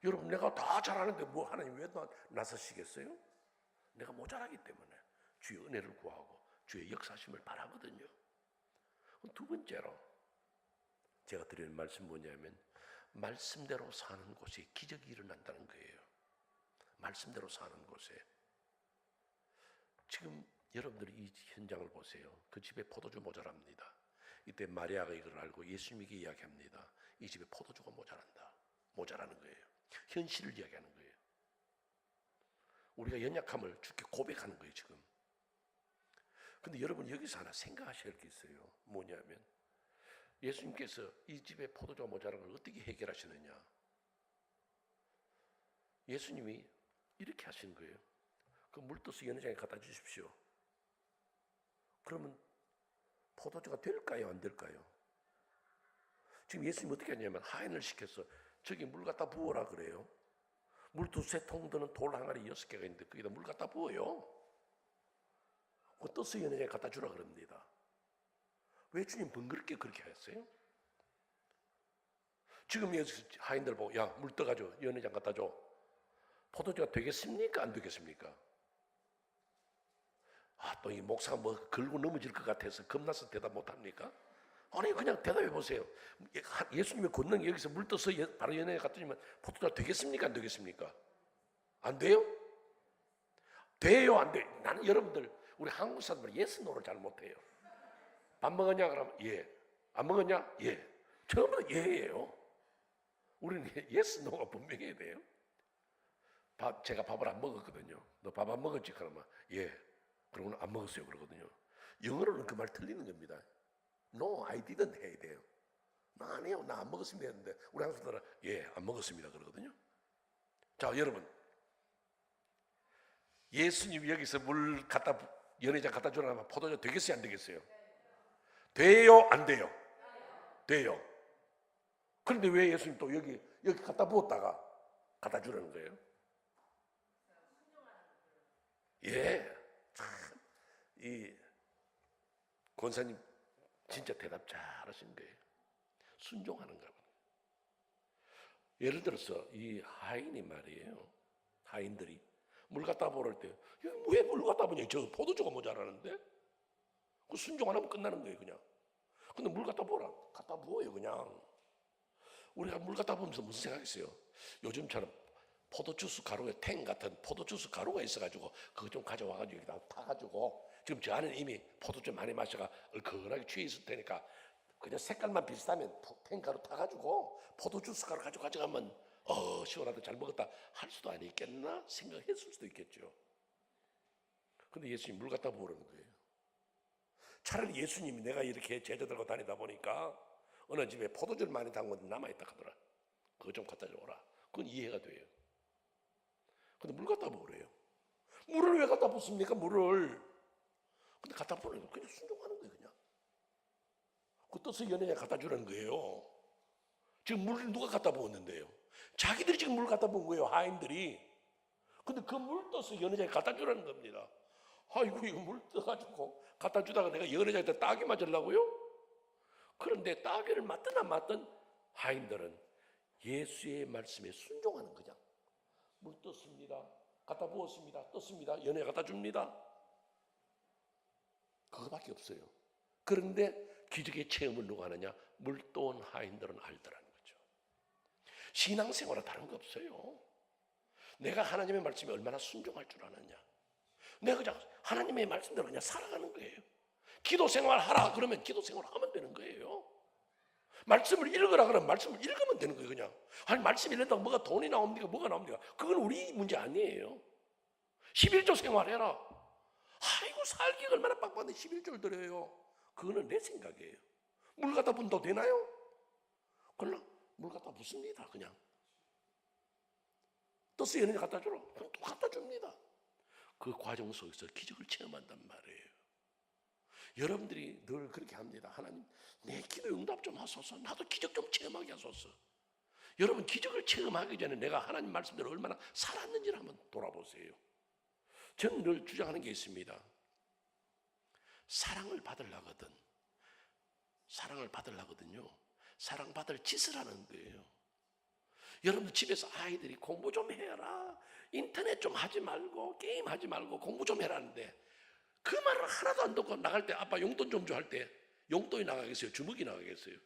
여러분, 내가 다 잘하는데 뭐 하나님 왜 나서시겠어요? 내가 모자라기 때문에 주의 은혜를 구하고 주의 역사심을 바라거든요. 두 번째로 제가 드리는 말씀 뭐냐면, 말씀대로 사는 곳에 기적이 일어난다는 거예요. 말씀대로 사는 곳에. 지금 여러분들이 이 현장을 보세요. 그 집에 포도주 모자랍니다. 이때 마리아가 이걸 알고 예수님에게 이야기합니다. 이 집에 포도주가 모자란다. 모자라는 거예요. 현실을 이야기하는 거예요. 우리가 연약함을 주께 고백하는 거예요 지금. 근데 여러분 여기서 하나 생각하셔야 할 게 있어요. 뭐냐면, 예수님께서 이 집에 포도주가 모자란 걸 어떻게 해결하시느냐. 예수님이 이렇게 하시는 거예요. 그 물도수 연회장에 갖다 주십시오. 그러면 포도주가 될까요 안 될까요? 지금 예수님이 어떻게 하냐면 하인을 시켜서 저기 물 갖다 부어라 그래요. 물 2-3통 드는 돌 항아리 6개가 있는데 거기다 물 갖다 부어요. 그 떠서 연회장에 갖다 주라 그럽니다. 왜 주님 번거롭게 그렇게 하셨어요? 지금 하인들 보고 야, 물 떠가지고 연회장 갖다 줘. 포도주가 되겠습니까? 안 되겠습니까? 또 이 목사가 뭐 걸고 넘어질 것 같아서 겁나서 대답 못합니까? 아니 그냥 대답해 보세요. 예수님의 권능이 여기서 물 떠서 바로 연회에 갖다 주면 포도주가 되겠습니까? 안 되겠습니까? 안 돼요? 돼요? 안 돼요? 나는 여러분들 우리 한국 사람들 예스 노를 잘 못해요. 밥 먹었냐? 그러면 예. 안 먹었냐? 예. 처음부터 예예요. 우리는 예스 노가 분명해야 돼요. 제가 밥을 안 먹었거든요. 너 밥 안 먹었지? 그러면 예. 그러고는 안 먹었어요. 그러거든요. 영어로는 그 말 틀리는 겁니다. No, I didn't 해야 돼요. 나 안 해요. 나 안 먹었습니다 했는데 우리 한국 사람들은 예, 안 먹었습니다 그러거든요. 자, 여러분. 예수님 여기서 물 갖다 연회장 갖다 주라면 포도주 되겠어요? 안 되겠어요? 돼요? 안 돼요? 돼요. 그런데 왜 예수님 또 여기 갖다 부었다가 갖다 주라는 거예요? 예. 참, 이 권사님 진짜 대답 잘하신 거예요. 순종하는가 봐. 예를 들어서 이 하인이 말이에요. 하인들이 물 갖다 부을 때 왜 물 갖다 부냐? 저 포도주가 모자라는데? 그 순종 안 하면 끝나는 거예요, 그냥. 근데 물 갖다 부어라. 갖다 부어요, 그냥. 우리가 물 갖다 부으면서 무슨 생각했어요? 요즘처럼 포도주스 가루에 탱 같은 포도주스 가루가 있어가지고 그거 좀 가져와가지고 여기다 타가지고 지금 저 안에 이미 포도주 많이 마셔가 얼큰하게 취해 있을 테니까 그냥 색깔만 비슷하면 탱 가루 타가지고 포도주스 가루 가져가면 시원하다 잘 먹었다 할 수도 아니겠나 생각했을 수도 있겠죠. 근데 예수님 물 갖다 부으라는 거예요. 차라리 예수님이 내가 이렇게 제자들과 다니다 보니까 어느 집에 포도주를 많이 담근 남아있다 하더라. 그거 좀 갖다 줘라. 그건 이해가 돼요. 근데 물 갖다 부으래요. 물을 왜 갖다 붓습니까? 물을. 근데 갖다 부으는 거 그냥 순종하는 거예요. 그냥. 그 뜻을 연회장에 갖다 주라는 거예요. 지금 물을 누가 갖다 부었는데요? 자기들이 지금 물 갖다 부은 거예요. 하인들이. 근데 그 물 떠서 연회장에 갖다 주라는 겁니다. 아이고 이거 물 떠가지고 갖다 주다가 내가 연회장에 따기 맞으려고요? 그런데 따기를 맞든 안 맞든 하인들은 예수의 말씀에 순종하는 그냥. 물 떴습니다. 갖다 부었습니다. 떴습니다. 연회 갖다 줍니다. 그거밖에 없어요. 그런데 기적의 체험을 누가 하느냐? 물 떠온 하인들은 알더라는 거죠. 신앙생활은 다른 거 없어요. 내가 하나님의 말씀에 얼마나 순종할 줄 아느냐. 내가 그냥 하나님의 말씀대로 그냥 살아가는 거예요. 기도 생활 하라 그러면 기도 생활 하면 되는 거예요. 말씀을 읽으라 그러면 말씀을 읽으면 되는 거예요. 그냥 아니 말씀 읽는다고 뭐가 돈이 나옵니까? 뭐가 나옵니까? 그건 우리 문제 아니에요. 11조 생활해라. 아이고 살기가 얼마나 빡빡한데 11조를 드려요. 그거는 내 생각이에요. 물 갖다 붓는다고 되나요? 그러나 물 갖다 붓습니다. 그냥 떠서 연애 갖다 주라. 그럼 또 갖다 줍니다. 그 과정 속에서 기적을 체험한단 말이에요. 여러분들이 늘 그렇게 합니다. 하나님 내 기도 응답 좀 하소서. 나도 기적 좀 체험하게 하소서. 여러분 기적을 체험하기 전에 내가 하나님 말씀대로 얼마나 살았는지를 한번 돌아보세요. 저는 늘 주장하는 게 있습니다. 사랑을 받으려거든요. 사랑받을 짓을 하는 거예요. 여러분들 집에서 아이들이 공부 좀 해라. 인터넷 좀 하지 말고 게임 하지 말고 공부 좀 해라는데 그 말을 하나도 안 듣고 나갈 때 아빠 용돈 좀 줘 할 때 용돈이 나가겠어요? 주먹이 나가겠어요?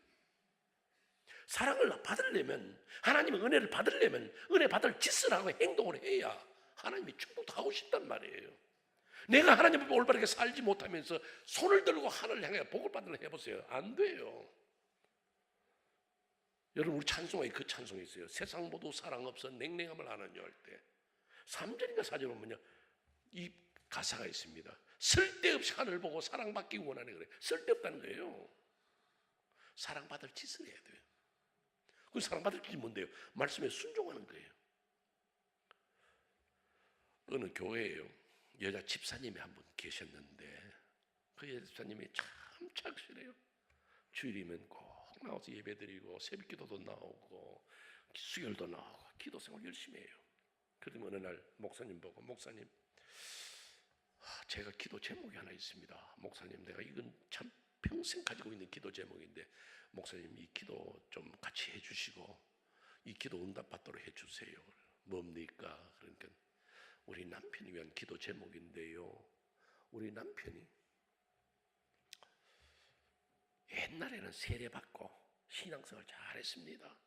사랑을 받으려면 하나님의 은혜를 받으려면 은혜 받을 짓을 하고 행동을 해야 하나님이 축복하고 싶단 말이에요. 내가 하나님 앞에 올바르게 살지 못하면서 손을 들고 하늘을 향해 복을 받으려 해보세요. 안 돼요. 여러분 우리 찬송에 그 찬송이 있어요. 세상 모두 사랑 없어 냉랭함을 아느냐 할 때 3절인가 4절 보면요 이 가사가 있습니다. 쓸데없이 하늘 보고 사랑받기 원하네 그래. 쓸데없다는 거예요. 사랑받을 짓을 해야 돼요. 그 사랑받을 짓이 뭔데요? 말씀에 순종하는 거예요. 어느 교회에요 여자 집사님이 한 분 계셨는데 그 여자 집사님이 참 착실해요. 주일이면 꼭 나와서 예배드리고 새벽기도도 나오고 수요일도 나오고 기도생활 열심히 해요. 그러면 어느 날 목사님 보고 목사님 제가 기도 제목이 하나 있습니다. 목사님 내가 이건 참 평생 가지고 있는 기도 제목인데 목사님 이 기도 좀 같이 해주시고 이 기도 응답받도록 해주세요. 뭡니까? 그러니까 우리 남편이 위한 기도 제목인데요. 우리 남편이 옛날에는 세례받고 신앙생활 잘했습니다.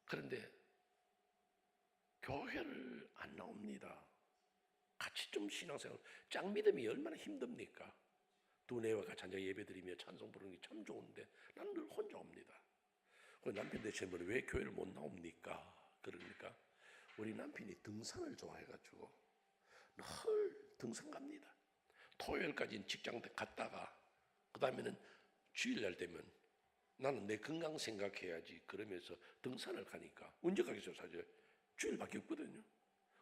그런데 교회를 안 나옵니다. 같이 좀 신앙생활, 짱믿음이 얼마나 힘듭니까? 두뇌와 같이 앉아 예배드리며 찬송 부르는 게 참 좋은데 나는 늘 혼자 옵니다. 남편 대체면 왜 교회를 못 나옵니까? 그러니까 우리 남편이 등산을 좋아해가지고 늘 등산 갑니다. 토요일까지는 직장 갔다가 그 다음에는 주일날 되면 나는 내 건강 생각해야지 그러면서 등산을 가니까 언제 가겠어요? 사실 주일밖에 없거든요.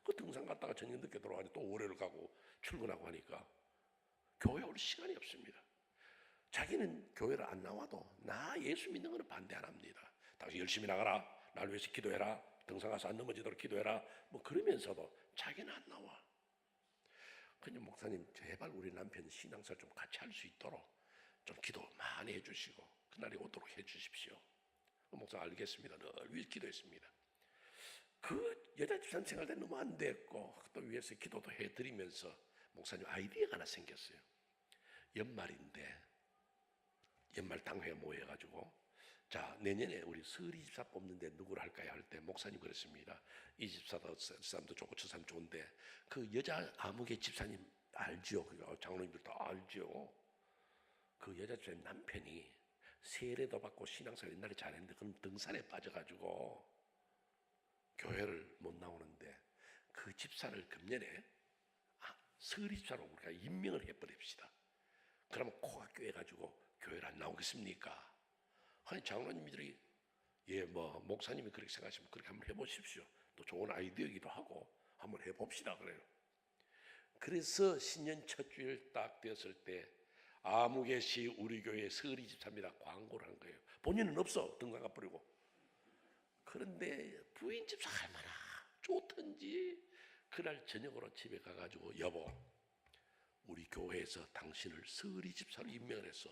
그 등산 갔다가 저녁 늦게 돌아가니 또 월요일 가고 출근하고 하니까 교회 올 시간이 없습니다. 자기는 교회를 안 나와도 나 예수 믿는 거는 반대 안 합니다. 당신 열심히 나가라. 나를 위해서 기도해라. 등산 가서 안 넘어지도록 기도해라. 뭐 그러면서도 자기는 안 나와. 그냥 목사님 제발 우리 남편 신앙생활 좀 같이 할 수 있도록 좀 기도 많이 해주시고 그날이 오도록 해주십시오. 목사 알겠습니다. 늘 위해서 기도했습니다. 그 여자 집사님 생활 때 너무 안 됐고 또 위해서 기도도 해드리면서 목사님 아이디어가 하나 생겼어요. 연말인데 연말 당회 모여가지고 자 내년에 우리 서리 집사 뽑는데 누구를 할까요? 할 때 목사님 그랬습니다. 이 집사도 사람도 좋고 저 사람 좋은데 그 여자 아무개 집사님 알지요? 장로님들 다 알지요? 그 여자 집사님 남편이 세례도 받고 신앙생활 옛날에 잘했는데 그럼 등산에 빠져가지고 교회를 못 나오는데 그 집사를 금년에 서리 집사로 우리가 임명을 해버립시다. 그러면 코가 꿰가지고 교회를 안 나오겠습니까? 아니 장로님들이 뭐 목사님이 그렇게 생각하시면 그렇게 한번 해보십시오. 또 좋은 아이디어이기도 하고 한번 해봅시다 그래요. 그래서 신년 첫 주일 딱 되었을 때 아무개시 우리 교회 서리 집사입니다 광고를 한 거예요. 본인은 없어 등산 가버리고. 그런데 부인 집사 얼마나 좋던지 그날 저녁으로 집에 가가지고 여보 우리 교회에서 당신을 서리 집사로 임명을 했어.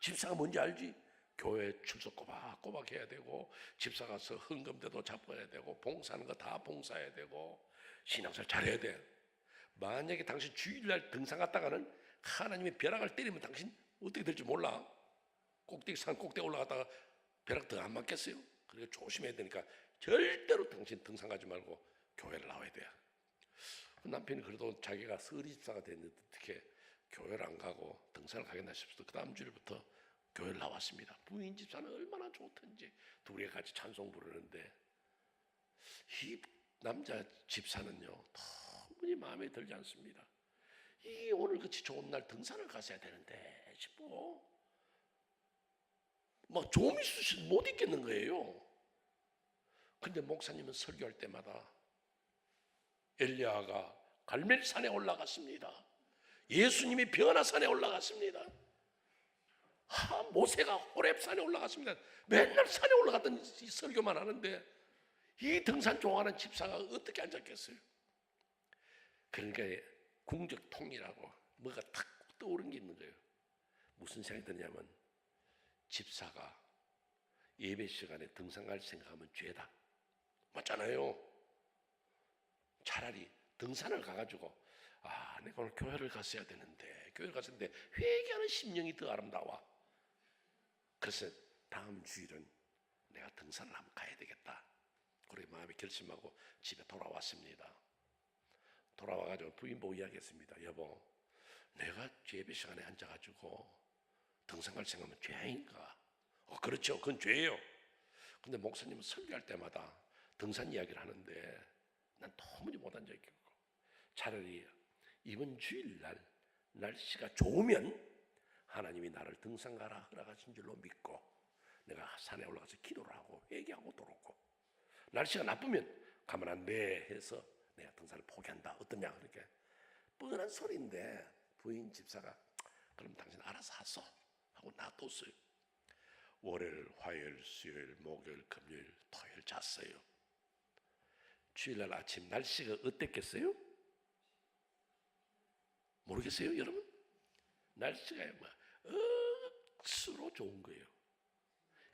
집사가 뭔지 알지? 교회 출석 꼬박꼬박 해야 되고 집사 가서 헌금대도 잡아야 되고 봉사하는 거 다 봉사해야 되고 신앙생활 잘해야 돼. 만약에 당신 주일날 등산 갔다가는 하나님의 벼락을 때리면 당신 어떻게 될지 몰라. 꼭대기 산 꼭대기 올라갔다가 벼락 더 안 맞겠어요? 그러니까 조심해야 되니까 절대로 당신 등산 가지 말고 교회를 나와야 돼. 남편이 그래도 자기가 서리 집사가 됐는데 어떻게 교회를 안 가고 등산을 가겠나 싶어서 그 다음 주일부터 교회를 나왔습니다. 부인 집사는 얼마나 좋던지 둘이 같이 찬송 부르는데 이 남자 집사는요 도무지 마음에 들지 않습니다. 이 오늘같이 좋은 날 등산을 갔어야 되는데 싶어 막 좀 있으면 못 있겠는 거예요. 근데 목사님은 설교할 때마다 엘리야가 갈멜산에 올라갔습니다. 예수님이 변화산에 올라갔습니다. 모세가 호렙산에 올라갔습니다. 맨날 산에 올라갔던 이 설교만 하는데 이 등산 좋아하는 집사가 어떻게 앉았겠어요? 그러니까 궁적 통이라고 뭐가 탁 떠오른 게 있는 거예요. 무슨 생각이 드냐면 집사가 예배 시간에 등산 갈 생각하면 죄다. 맞잖아요. 차라리 등산을 가가지고 내가 오늘 교회를 갔어야 되는데 교회를 갔었는데 회개하는 심령이 더 아름다워. 그래서 다음 주일은 내가 등산을 한번 가야 되겠다. 그렇게 마음에 결심하고 집에 돌아왔습니다. 돌아와가지고 부인 보고 이야기했습니다. 여보, 내가 예배 시간에 앉아가지고 등산 갈 생각하면 죄 아닌가? 그렇죠. 그건 죄예요. 근데 목사님은 설교할 때마다 등산 이야기를 하는데 난 도무지 못 앉아있겠고 차라리 이번 주일날 날씨가 좋으면 하나님이 나를 등산 가라 허락하신 줄로 믿고 내가 산에 올라가서 기도를 하고 회개하고 돌아오고 날씨가 나쁘면 가면 안 돼 해서 내가 등산을 포기한다. 어떠냐? 그렇게 뻔한 소리인데 부인 집사가 그럼 당신 알아서 하소 하고 놔뒀어요. 월요일, 화요일, 수요일, 목요일, 금요일, 토요일 잤어요. 주일날 아침 날씨가 어땠겠어요? 모르겠어요, 여러분? 날씨가 억수로 좋은 거예요.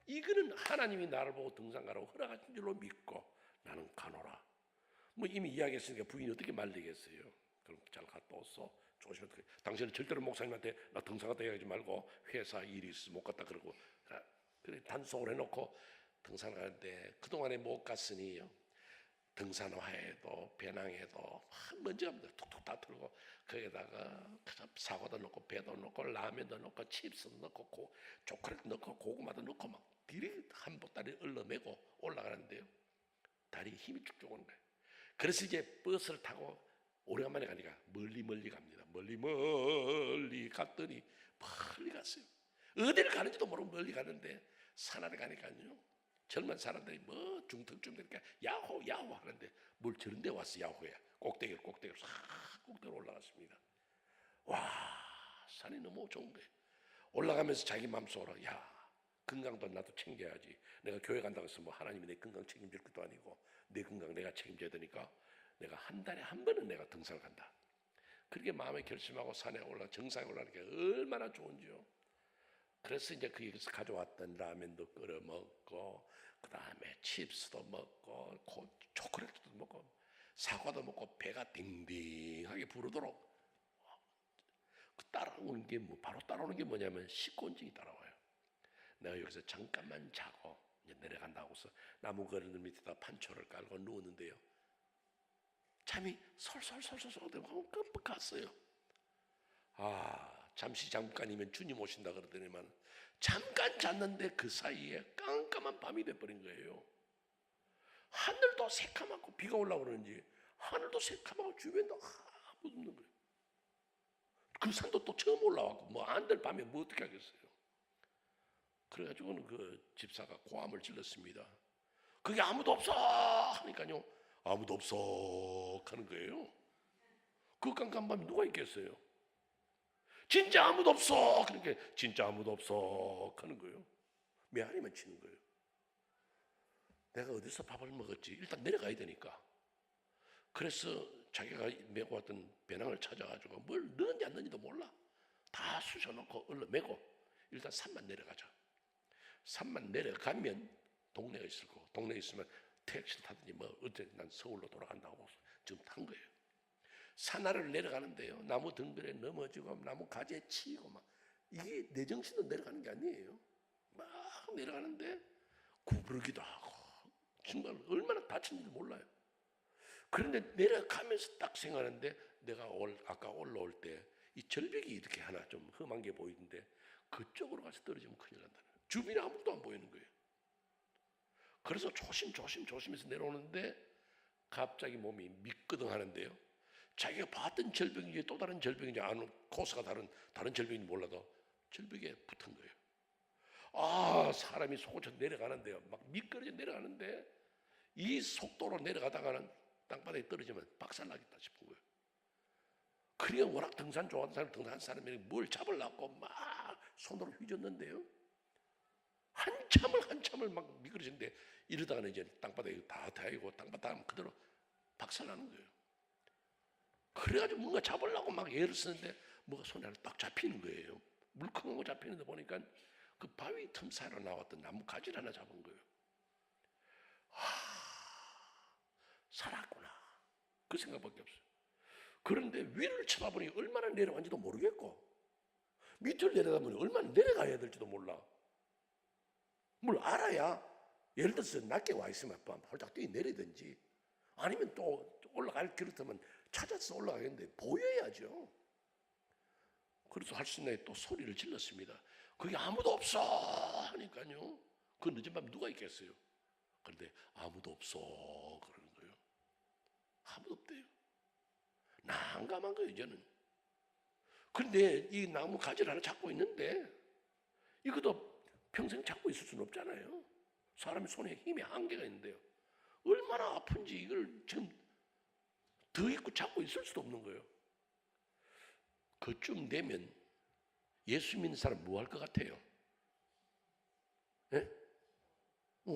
이거는 하나님이 나를 보고 등산 가라고 허락하신 줄로 믿고 나는 가노라. 뭐 이미 이야기했으니까 부인이 어떻게 말리겠어요. 그럼 잘 갔다 왔어. 조심해. 당신은 절대로 목사님한테 나 등산 갔다 얘기하지 말고 회사 일이 있어 못 갔다 그러고 그래 단속을 해놓고 등산 가는데 그동안에 못 갔으니 등산화에도 배낭에도 먼저 툭툭 다 털고 거기다가 사과도 넣고 배도 넣고 라면도 넣고 칩스도 넣고 초콜릿 넣고 고구마도 넣고 막 뒤리 한 보따리 얼러매고 올라가는데요. 다리에 힘이 쭉쭉 오는 거예요. 그래서 이제 버스를 타고 오래간만에 가니까 멀리 갑니다. 멀리 갔더니 멀리 갔어요. 어디를 가는지도 모르고 멀리 가는데 산하를 가니까요. 젊은 사람들이 뭐 중턱중턱 야호 하는데 뭘 저런 데 왔어 야호야. 꼭대기로 싹 꼭대기로 올라갔습니다. 와 산이 너무 좋은 거예요. 올라가면서 자기 마음속으로 야 건강도 나도 챙겨야지. 내가 교회 간다고 해서 뭐 하나님이 내 건강 책임질 것도 아니고 내 건강 내가 책임져야 되니까 내가 한 달에 한 번은 내가 등산을 간다. 그렇게 마음에 결심하고 산에 정상에 올라가는 게 얼마나 좋은지요. 그래서 이제 거기서 가져왔던 라면도 끓여 먹고 그 다음에 칩스도 먹고 초콜릿도 먹고 사과도 먹고 배가 딩딩하게 부르도록 따라오는 게 바로 따라오는 게 뭐냐면 식곤증이 따라와요. 내가 여기서 잠깐만 자고 이제 내려간다고 해서 나무 그늘 밑에다 판초를 깔고 누웠는데요. 잠이 솔솔 되고 끔뻑 갔어요. 잠깐이면 주님 오신다 그러더니만 잠깐 잤는데 그 사이에 깜깜한 밤이 돼버린 거예요. 하늘도 새카맣고 비가 올라오고 그러는지 하늘도 새카맣고 주변도 아무도 없는 거예요. 그 산도 또 처음 올라왔고 뭐 안 될 밤에 뭐 어떻게 하겠어요. 그래가지고는 그 집사가 고함을 질렀습니다. 그게 아무도 없어 하니까요. 아무도 없어 하는 거예요. 그 깜깜한 밤에 누가 있겠어요. 진짜 아무도 없어 그러니까 진짜 아무도 없어 하는 거예요. 메아리만 치는 거예요. 내가 어디서 밥을 먹었지. 일단 내려가야 되니까. 그래서 자기가 메고 왔던 배낭을 찾아가지고 뭘 넣었는지 안 넣었는지도 몰라. 다 쑤셔놓고 얼른 메고 일단 산만 내려가자. 산만 내려가면 동네가 있을 거고 동네에 있으면 택시를 타든지 뭐 어때 난 서울로 돌아간다고 지금 탄 거예요. 산하를 내려가는데요. 나무 덩굴에 넘어지고 나무 가지에 치이고 막 이게 내 정신도 내려가는 게 아니에요. 막 내려가는데 구부르기도 하고 정말 얼마나 다쳤는지 몰라요. 그런데 내려가면서 딱 생각하는데 내가 아까 올라올 때 이 절벽이 이렇게 하나 좀 험한 게 보이는데 그쪽으로 가서 떨어지면 큰일 난다는 거예요. 주변에 아무것도 안 보이는 거예요. 그래서 조심해서 내려오는데 갑자기 몸이 미끄덩하는데요. 자기가 봤던 절벽인지 또 다른 절벽인지 아는 코스가 다른 절벽인지 몰라도 절벽에 붙은 거예요. 사람이 속옷쳐 내려가는데요. 막 미끄러져 내려가는데 이 속도로 내려가다가는 땅바닥에 떨어지면 박살나겠다 싶은 거예요. 그러니까 워낙 등산 좋아하는 사람, 등산하는 사람이 뭘 잡으려고 막 손으로 휘젓는데요. 한참을 막 미끄러지는데 이러다가는 이제 땅바닥에 다 타이고 땅바닥 그대로 박살나는 거예요. 그래가지고 뭔가 잡으려고 막 애를 쓰는데 뭐가 손에 딱 잡히는 거예요. 물컹하고 잡히는데 보니까 그 바위 틈 사이로 나왔던 나무 가지를 하나 잡은 거예요. 살았구나. 그 생각밖에 없어요. 그런데 위를 쳐다보니 얼마나 내려간지도 모르겠고 밑을 내려다보니 얼마나 내려가야 될지도 몰라. 뭘 알아야 예를 들어서 낮게 와 있으면 홀딱 뛰어내리든지 아니면 또 올라갈 길을 터면 찾아서 올라가겠는데 보여야죠. 그래서 할수나에 또 소리를 질렀습니다. 거기 아무도 없어 하니까요. 그 늦은 밤에 누가 있겠어요. 그런데 아무도 없어 그러는 거예요. 아무도 없대요. 난감한 거예요 저는. 그런데 이 나무 가지를 하나 잡고 있는데 이것도 평생 잡고 있을 수는 없잖아요. 사람의 손에 힘이 한계가 있는데요. 얼마나 아픈지 이걸 지금 더 있고 잡고 있을 수도 없는 거예요. 그쯤 되면 예수 믿는 사람 뭐 할 것 같아요? 예?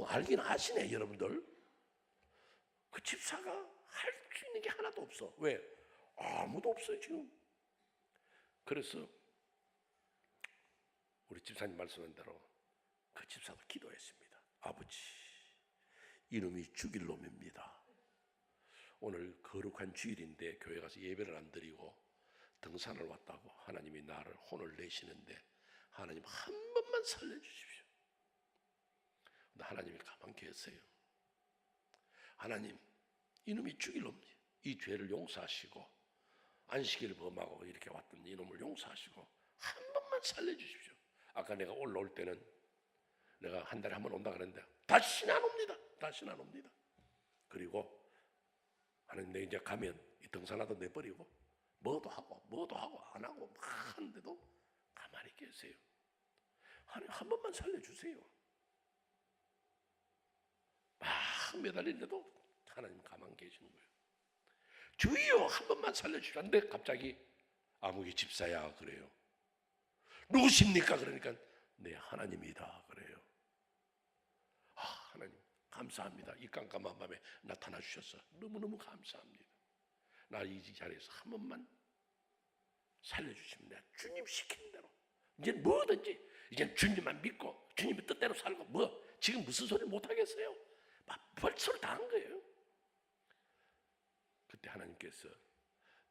알긴 아시네 여러분들. 그 집사가 할 수 있는 게 하나도 없어. 왜? 아무도 없어요 지금. 그래서 우리 집사님 말씀한 대로 그 집사도 기도했습니다. 아버지, 이놈이 죽일 놈입니다. 오늘 거룩한 주일인데 교회 가서 예배를 안 드리고 등산을 왔다고 하나님이 나를 혼을 내시는데 하나님 한 번만 살려주십시오. 근데 하나님이 가만 계세요. 하나님, 이놈이 죽일 놈이에요. 이 죄를 용서하시고 안식일을 범하고 이렇게 왔던 이놈을 용서하시고 한 번만 살려주십시오. 아까 내가 올라올 때는 내가 한 달에 한 번 온다 그랬는데 다시는 안 옵니다. 다시는 안 옵니다. 그리고 하나님, 내 이제 가면 이 등산화도 내버리고 뭐도 하고 안 하고 막 하는데도 가만히 계세요. 하나님, 한 번만 살려주세요. 막 매달리는데도 하나님 가만 계시는 거예요. 주여, 한 번만 살려주시오. 근데 갑자기 아무개 집사야 그래요. 누구십니까? 그러니까 네, 하나님이다 그래요. 아, 하나님 감사합니다. 이 깜깜한 밤에 나타나 주셔서 너무너무 감사합니다. 나 이 자리에서 한 번만 살려주시면 내가 주님 시킨 대로 이제 뭐든지 이제 주님만 믿고 주님의 뜻대로 살고 뭐 지금 무슨 소리 못 하겠어요? 막 벌소리 다 한 거예요. 그때 하나님께서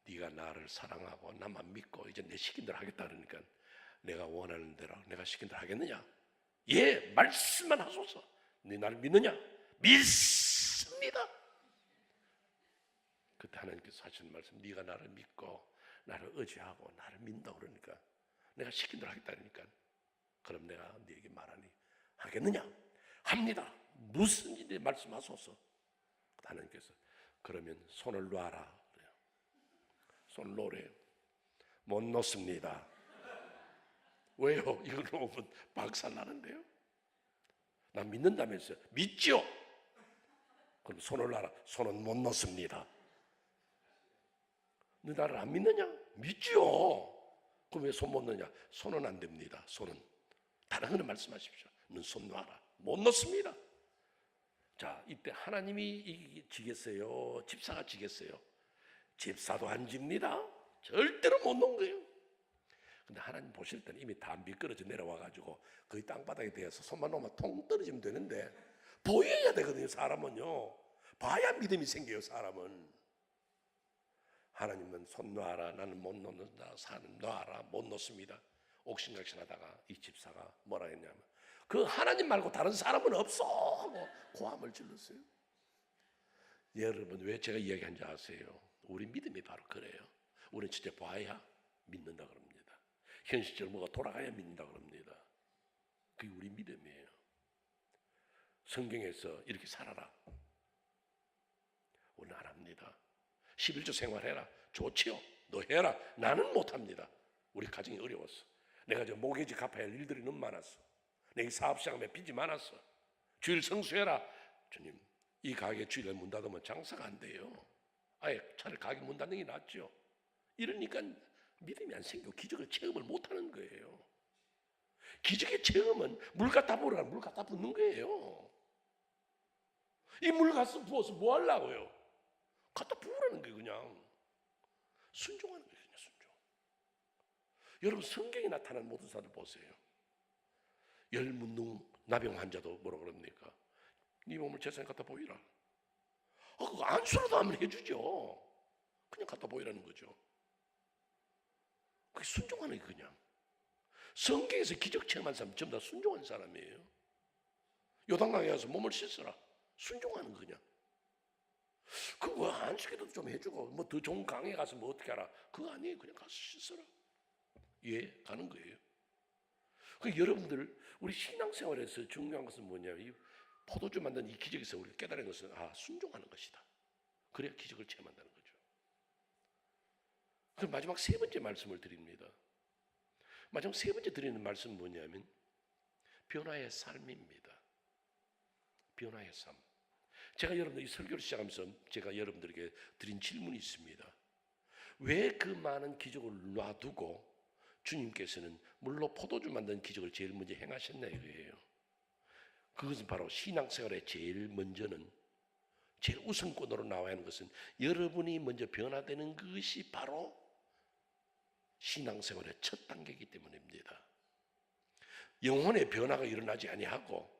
네가 나를 사랑하고 나만 믿고 이제 내 시킨 대로 하겠다 그러니까 내가 원하는 대로 내가 시킨 대로 하겠느냐? 예, 말씀만 하소서. 네 나를 믿느냐? 믿습니다. 그때 하나님께서 하시는 말씀, 네가 나를 믿고 나를 의지하고 나를 믿는다 그러니까 내가 시킨 대로 하겠다 그러니까 그럼 내가 네게 말하니 하겠느냐? 합니다. 무슨지 네 말씀하소서. 하나님께서 그러면 손을 놔라 그래요. 손을 놓으래요. 못 놓습니다. 왜요? 이걸 놓으면 박살나는데요. 나 믿는다면서요. 믿죠? 그럼 손을 놔라. 손은 못 놓습니다. 너 나를 안 믿느냐? 믿죠? 그럼 왜 손 못 놓냐? 손은 안 됩니다. 손은 다른 거는 말씀하십시오. 너 손 놔라. 못 놓습니다. 자, 이때 하나님이 지겠어요? 집사가 지겠어요? 집사도 안 집니다. 절대로 못 놓은 거예요. 근데 하나님 보실 때는 이미 다 미끄러져 내려와가지고 거의 땅바닥에 대해서 손만 놓으면 통 떨어지면 되는데 보여야 되거든요. 사람은요. 봐야 믿음이 생겨요. 사람은. 하나님은 손 놔라. 나는 못 놓는다. 사는 놔라. 못 놓습니다. 옥신각신하다가 이 집사가 뭐라 했냐면 그 하나님 말고 다른 사람은 없어 하고 고함을 질렀어요. 여러분, 왜 제가 이야기한지 아세요? 우리 믿음이 바로 그래요. 우리는 진짜 봐야 믿는다 그럽니다. 현실적으로 뭐가 돌아가야 믿는다 그럽니다. 그게 우리 믿음이에요. 성경에서 이렇게 살아라. 우리는 안 합니다. 11조 생활해라. 좋지요. 너 해라. 나는 못합니다. 우리 가정이 어려웠어. 내가 저 모기지 갚아야 할 일들이 너무 많았어. 내 사업시장에 빚이 많았어. 주일 성수해라. 주님, 이 가게 주일에 문 닫으면 장사가 안 돼요. 아예 차라리 가게 문 닫는 게 낫죠. 이러니까 믿음이 안 생기고 기적을 체험을 못하는 거예요. 기적의 체험은 물 갖다 부으라. 물 갖다 붓는 거예요. 이 물 갖다 부어서 뭐 하려고요? 갖다 부으라는 거예요. 그냥 순종하는 거예요. 그냥 순종. 여러분, 성경에 나타난 모든 사람들 보세요. 열문둥 나병 환자도 뭐라 그럽니까? 네 몸을 제사에 갖다 보이라. 그거 안수라도 하면 해주죠. 그냥 갖다 보이라는 거죠. 그게 순종하는 게 그냥. 성경에서 기적 체험한 사람 전부 다 순종한 사람이에요. 요단강에 가서 몸을 씻어라. 순종하는 그냥. 그거 안식에도 좀 해주고 뭐 더 좋은 강에 가서 뭐 어떻게 하라. 그거 아니에요. 그냥 가서 씻어라. 예, 가는 거예요. 그 여러분들 우리 신앙생활에서 중요한 것은 뭐냐면 이 포도주 만든 이 기적에서 우리가 깨달은 것은 순종하는 것이다. 그래야 기적을 체험한다는 거죠. 그럼 마지막 세 번째 말씀을 드립니다. 마지막 세 번째 드리는 말씀은 뭐냐면 변화의 삶입니다. 변화의 삶. 제가 여러분들 이 설교를 시작하면서 제가 여러분들에게 드린 질문이 있습니다. 왜 그 많은 기적을 놔두고 주님께서는 물로 포도주 만든 기적을 제일 먼저 행하셨나 이거예요. 그것은 바로 신앙생활의 제일 먼저는 제일 우선권으로 나와야 하는 것은 여러분이 먼저 변화되는 것이 바로 신앙생활의 첫 단계이기 때문입니다. 영혼의 변화가 일어나지 아니하고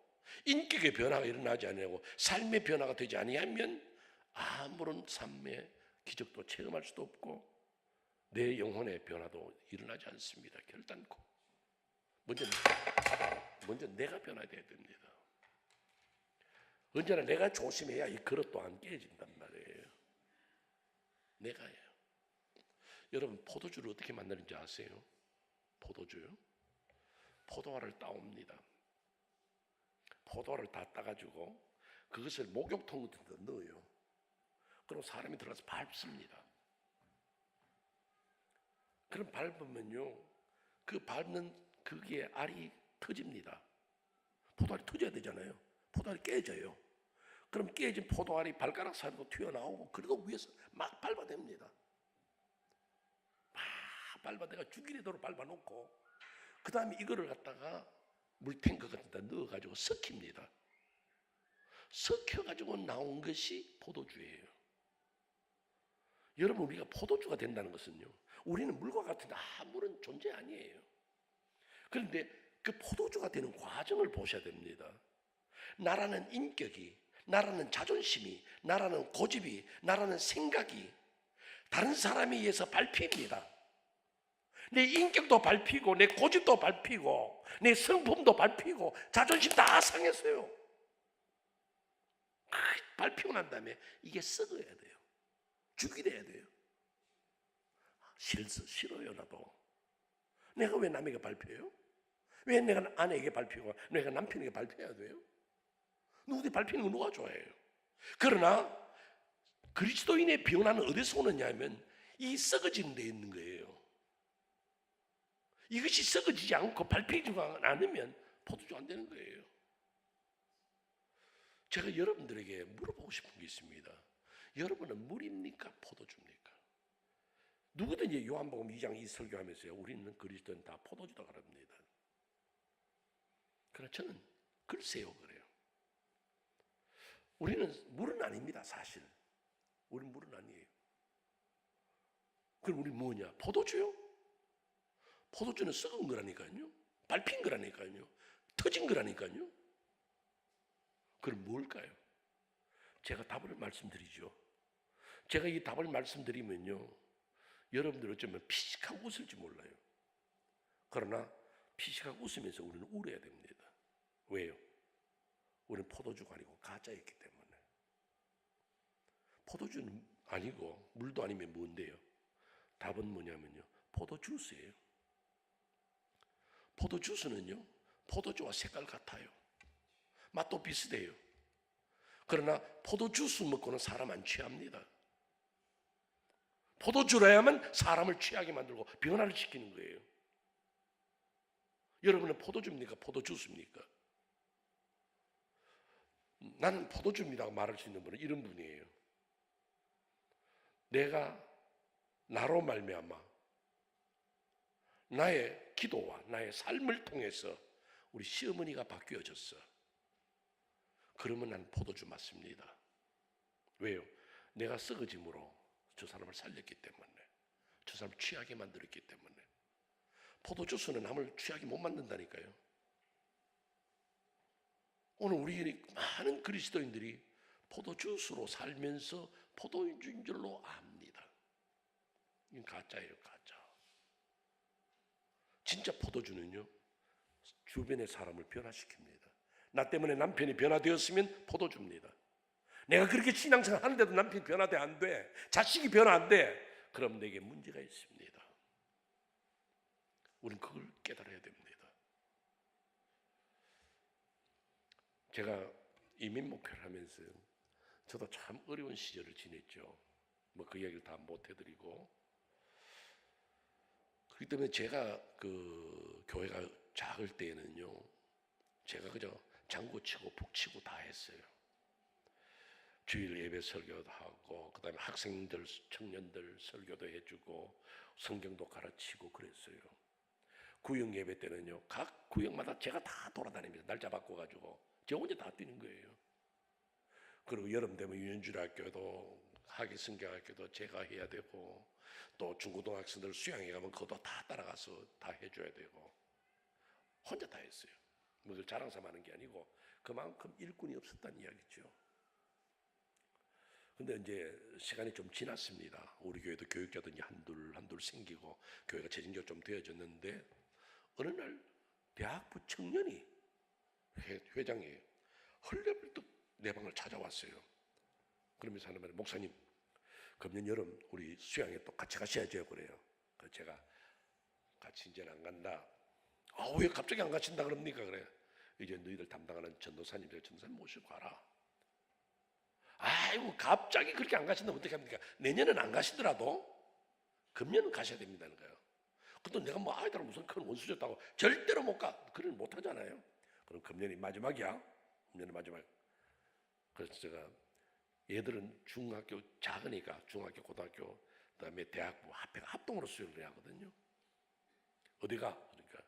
인격의 변화가 일어나지 아니하고 삶의 변화가 되지 아니하면 아무런 삶의 기적도 체험할 수도 없고 내 영혼의 변화도 일어나지 않습니다. 결단코 먼저 내가 변화돼야 됩니다. 언제나 내가 조심해야 이 그릇도 안 깨진단 말이에요. 내가요. 여러분 포도주를 어떻게 만드는지 아세요? 포도주요? 포도알을 따옵니다. 포도알을 다 따가지고 그것을 목욕통 같은 데 넣어요. 그럼 사람이 들어가서 밟습니다. 그럼 밟으면요, 그 밟는 그게 알이 터집니다. 포도알이 터져야 되잖아요. 포도알이 깨져요. 그럼 깨진 포도알이 발가락 사이로 튀어나오고 그래도 위에서 막 밟아댑니다. 막 밟아대가 죽이려도록 밟아놓고 그 다음에 이거를 갖다가 물탱크 같은 데 넣어가지고 섞입니다. 섞여가지고 나온 것이 포도주예요. 여러분 우리가 포도주가 된다는 것은요, 우리는 물과 같은 아무런 존재 아니에요. 그런데 그 포도주가 되는 과정을 보셔야 됩니다. 나라는 인격이, 나라는 자존심이, 나라는 고집이, 나라는 생각이 다른 사람에 의해서 밟힙니다. 내 인격도 밟히고 내 고집도 밟히고 내 성품도 밟히고 자존심 다 상했어요. 밟히고 난 다음에 이게 썩어야 돼요. 죽이 돼야 돼요. 싫어요 나도. 내가 왜 남에게 밟혀요? 왜 내가 아내에게 밟히고 내가 남편에게 밟혀야 돼요? 누구한테 밟히는 거 누가 좋아해요? 그러나 그리스도인의 변화는 어디서 오느냐 하면 이 썩어지는 데 있는 거예요. 이것이 썩어지지 않고 밟히지 않으면 포도주 안 되는 거예요. 제가 여러분들에게 물어보고 싶은 게 있습니다. 여러분은 물입니까? 포도주입니까? 누구든지 요한복음 2장 이 설교하면서요, 우리는 그리스도인 다 포도주다 그럽니다. 그러나 저는 글쎄요 그래요. 우리는 물은 아닙니다. 사실 우리는 물은 아니에요. 그럼 우리 뭐냐? 포도주요? 포도주는 썩은 거라니까요. 밟힌 거라니까요. 터진 거라니까요. 그럼 뭘까요? 제가 답을 말씀드리죠. 제가 이 답을 말씀드리면요, 여러분들 어쩌면 피식하고 웃을지 몰라요. 그러나 피식하고 웃으면서 우리는 울어야 됩니다. 왜요? 우리는 포도주가 아니고 가짜였기 때문에. 포도주는 아니고 물도 아니면 뭔데요? 답은 뭐냐면요, 포도주스예요. 포도주스는요, 포도주와 색깔 같아요. 맛도 비슷해요. 그러나 포도주스 먹고는 사람 안 취합니다. 포도주라야만 사람을 취하게 만들고 변화를 시키는 거예요. 여러분은 포도주입니까? 포도주스입니까? 나는 포도주입니다 말할 수 있는 분은 이런 분이에요. 내가 나로 말미암아 나의 기도와 나의 삶을 통해서 우리 시어머니가 바뀌어졌어. 그러면 난 포도주 맞습니다. 왜요? 내가 썩어짐으로 저 사람을 살렸기 때문에, 저 사람을 취하게 만들었기 때문에. 포도주스는 남을 취하게 못 만든다니까요. 오늘 우리 많은 그리스도인들이 포도주스로 살면서 포도주인 줄로 압니다. 이건 가짜예요, 가짜. 진짜 포도주는요, 주변의 사람을 변화시킵니다. 나 때문에 남편이 변화되었으면 포도주입니다. 내가 그렇게 신앙생활 하는데도 남편이 변화돼 안 돼, 자식이 변화 안 돼, 그럼 내게 문제가 있습니다. 우리는 그걸 깨달아야 됩니다. 제가 이민 목회를 하면서 저도 참 어려운 시절을 지냈죠. 뭐 그 이야기를 다 못 해드리고, 그렇기 때문에 제가 그 교회가 작을 때에는요, 제가 그저 장구치고 북치고 다 했어요. 주일 예배 설교도 하고, 그 다음에 학생들, 청년들 설교도 해주고, 성경도 가르치고 그랬어요. 구역 예배 때는요, 각 구역마다 제가 다 돌아다닙니다. 날짜 바꿔가지고 저 혼자 다 뛰는 거예요. 그리고 여름 되면 유년주일학교도 하기성경학교도 제가 해야 되고, 또 중고등학생들 수양회 가면 그것도 다 따라가서 다 해줘야 되고, 혼자 다 했어요. 뭐 그걸 자랑삼아 하는 게 아니고 그만큼 일꾼이 없었다는 이야기죠. 근데 이제 시간이 좀 지났습니다. 우리 교회도 교육자들이 한둘 생기고 교회가 재정적 좀 되어졌는데 어느 날 대학부 청년이 회장이에요. 헐레벌떡 내 방을 찾아왔어요. 그러면서 하는 말이 목사님 금년 여름 우리 수양에 또 같이 가셔야죠 그래요. 그래서 제가 같이 이제는 안 간다. 왜 갑자기 안 가신다 그럽니까? 그래. 이제 너희들 담당하는 전도사님들 모시고 가라. 아이고 갑자기 그렇게 안 가신다면 어떻게 합니까? 내년은 안 가시더라도 금년은 가셔야 됩니다는 거예요. 그것도 내가 뭐 아이들 무슨 큰 원수졌다고 절대로 못 가. 그걸 못 하잖아요. 그럼 금년이 마지막이야. 금년이 마지막. 그래서 제가 얘들은 중학교 작으니까 중학교, 고등학교, 그다음에 대학부 합동으로 수료를 해야 하거든요. 어디가? 그러니까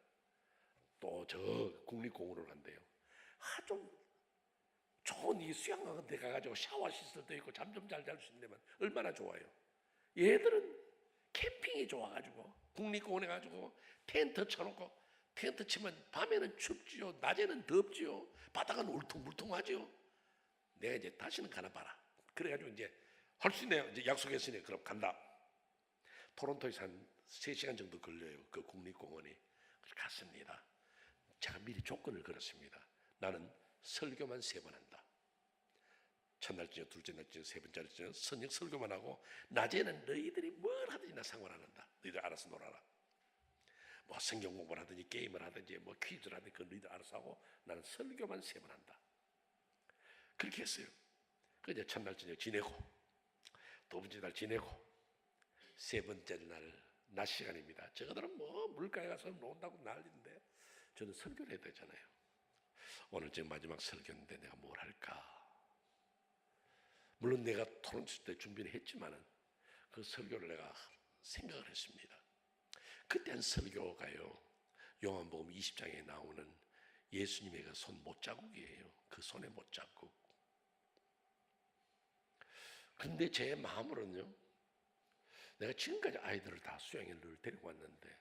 또 저 국립공원을 간대요. 좀 좋은 이 수영하는 데 가가지고 샤워 시설도 있고 잠 좀 잘 잘 수 있는 데면 얼마나 좋아요. 얘들은 캠핑이 좋아가지고 국립공원에 가지고 텐트 쳐놓고 텐트 치면 밤에는 춥지요, 낮에는 덥지요, 바닥은 울퉁불퉁하지요. 내가 이제 다시는 가나 봐라. 그래가지고 이제 할 수 있네요. 이제 약속했으니 그럼 간다. 토론토에서 한 3시간 정도 걸려요. 그 국립공원이. 그래서 갔습니다. 제가 미리 조건을 걸었습니다. 나는 설교만 3번 한다. 첫날 저녁, 둘째 날 저녁, 세 번째 날 저녁 선녁 설교만 하고 낮에는 너희들이 뭘 하든지 나 상관 안 한다. 너희들 알아서 놀아라. 뭐 성경 공부를 하든지 게임을 하든지 뭐 퀴즈를 하든지 그건 너희들 알아서 하고 나는 설교만 3번 한다. 그렇게 했어요. 그 이제 첫날 저녁 지내고 두 번째 날 지내고 세 번째 날 낮 시간입니다. 저거들은 뭐 물가에 가서 논다고 난리인데 저는 설교를 해야 되잖아요. 오늘 지금 마지막 설교인데 내가 뭘 할까? 물론 내가 토론 때 준비를 했지만은 그 설교를 내가 생각을 했습니다. 그때 한 설교가요. 요한복음 20장에 나오는 예수님의 그 손 못자국이에요. 그 손의 못자국. 근데 제 마음으로는요. 내가 지금까지 아이들을 다 수양회를 데리고 왔는데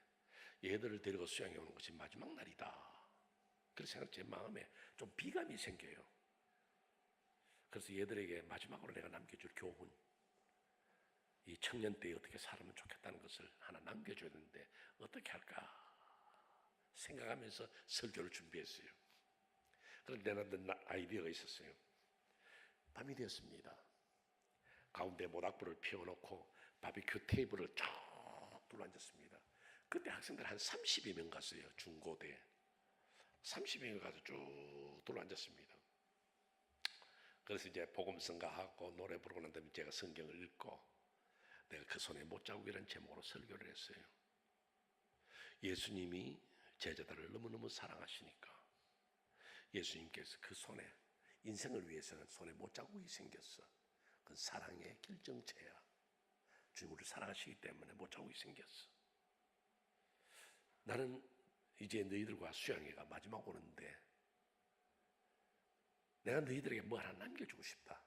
얘들을 데리고 수양회 오는 것이 마지막 날이다. 그래서 생각 제 마음에 좀 비감이 생겨요. 그래서 얘들에게 마지막으로 내가 남겨줄 교훈, 이 청년 때에 어떻게 살면 좋겠다는 것을 하나 남겨줘야 되는데 어떻게 할까 생각하면서 설교를 준비했어요. 그런데 내가 아이디어가 있었어요. 밤이 되었습니다. 가운데 모닥불을 피워놓고 바비큐 테이블을 쭉 둘러앉았습니다. 그때 학생들 한 30여 명 갔어요. 중고대 30여 명 가서 쭉 둘러앉았습니다. 그래서 이제 복음성가하고 노래 부르고 난 다음에 제가 성경을 읽고 내가 그 손에 못자국이라는 제목으로 설교를 했어요. 예수님이 제자들을 너무너무 사랑하시니까 예수님께서 그 손에 인생을 위해서는 손에 못자국이 생겼어. 그건 사랑의 결정체야. 주님 우리를 사랑하시기 때문에 못자국이 생겼어. 나는 이제 너희들과 수양회가 마지막 오는데 내가 너희들에게 뭐 하나 남겨주고 싶다.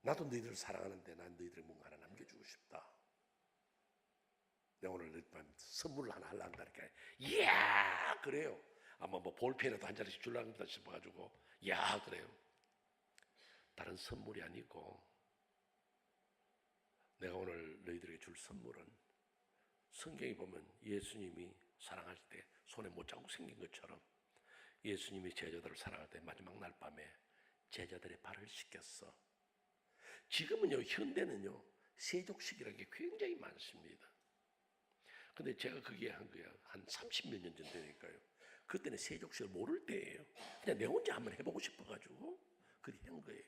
나도 너희들을 사랑하는데 난 너희들에게 뭔가 하나 남겨주고 싶다. 내가 오늘 너희 밤 선물을 하나 하려고 한다니까. 이야 그래요. 아마 뭐 볼펜이라도 한 자리씩 주려고 합니다 싶어가지고 이야 그래요. 다른 선물이 아니고 내가 오늘 너희들에게 줄 선물은 성경에 보면 예수님이 사랑할 때 손에 못자국 생긴 것처럼 예수님이 제자들을 사랑할 때 마지막 날 밤에 제자들의 발을 씻겼어. 지금은요 현대는요 세족식이라는 게 굉장히 많습니다. 근데 제가 그게 한 30몇 년 전 되니까요. 그때는 세족식을 모를 때예요. 그냥 내 혼자 한번 해보고 싶어가지고 그렇게 한 거예요.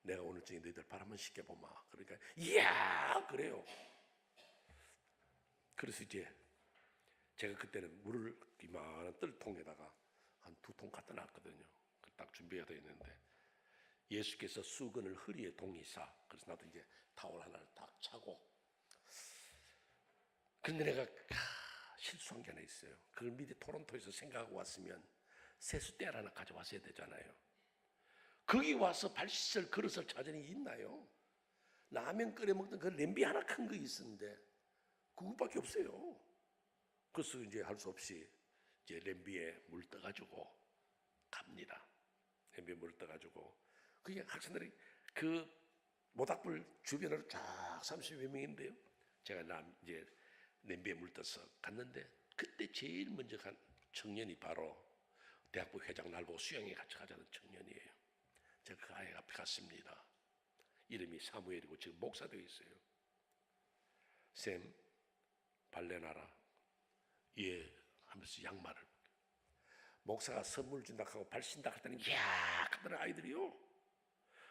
내가 오늘 저녁에 너희들 발 한번 씻겨보마. 그러니까 이야 그래요. 그래서 이제 제가 그때는 물을 이만한 뜰통에다가 한 2통 갖다 놨거든요. 딱 준비가 되어 있는데 예수께서 수건을 허리에 동이사. 그래서 나도 이제 타올 하나를 딱 차고. 그런데 내가 실수한 게 하나 있어요. 그걸 미리 토론토에서 생각하고 왔으면 세숫대를 하나 가져왔어야 되잖아요. 거기 와서 발 씻을 그릇을 자전이 있나요? 라면 끓여 먹던 그 냄비 하나 큰 거 있었는데 그것밖에 없어요. 그래서 이제 할 수 없이 이제 냄비에 물 떠가지고 갑니다. 냄비에 물을 떠가지고 그게 학생들이 그 모닥불 주변으로 쫙 30여 명인데요. 제가 이제 냄비에 물 떠서 갔는데 그때 제일 먼저 간 청년이 바로 대학부 회장 날 보고 수영에 같이 가자는 청년이에요. 제가 그 아이 앞에 갔습니다. 이름이 사무엘이고 지금 목사 되어 있어요. 쌤, 발레나라. 예, 하면서 양말을. 목사가 선물 준다 하고 발 신다 할 때는 야 하더라 아이들이요.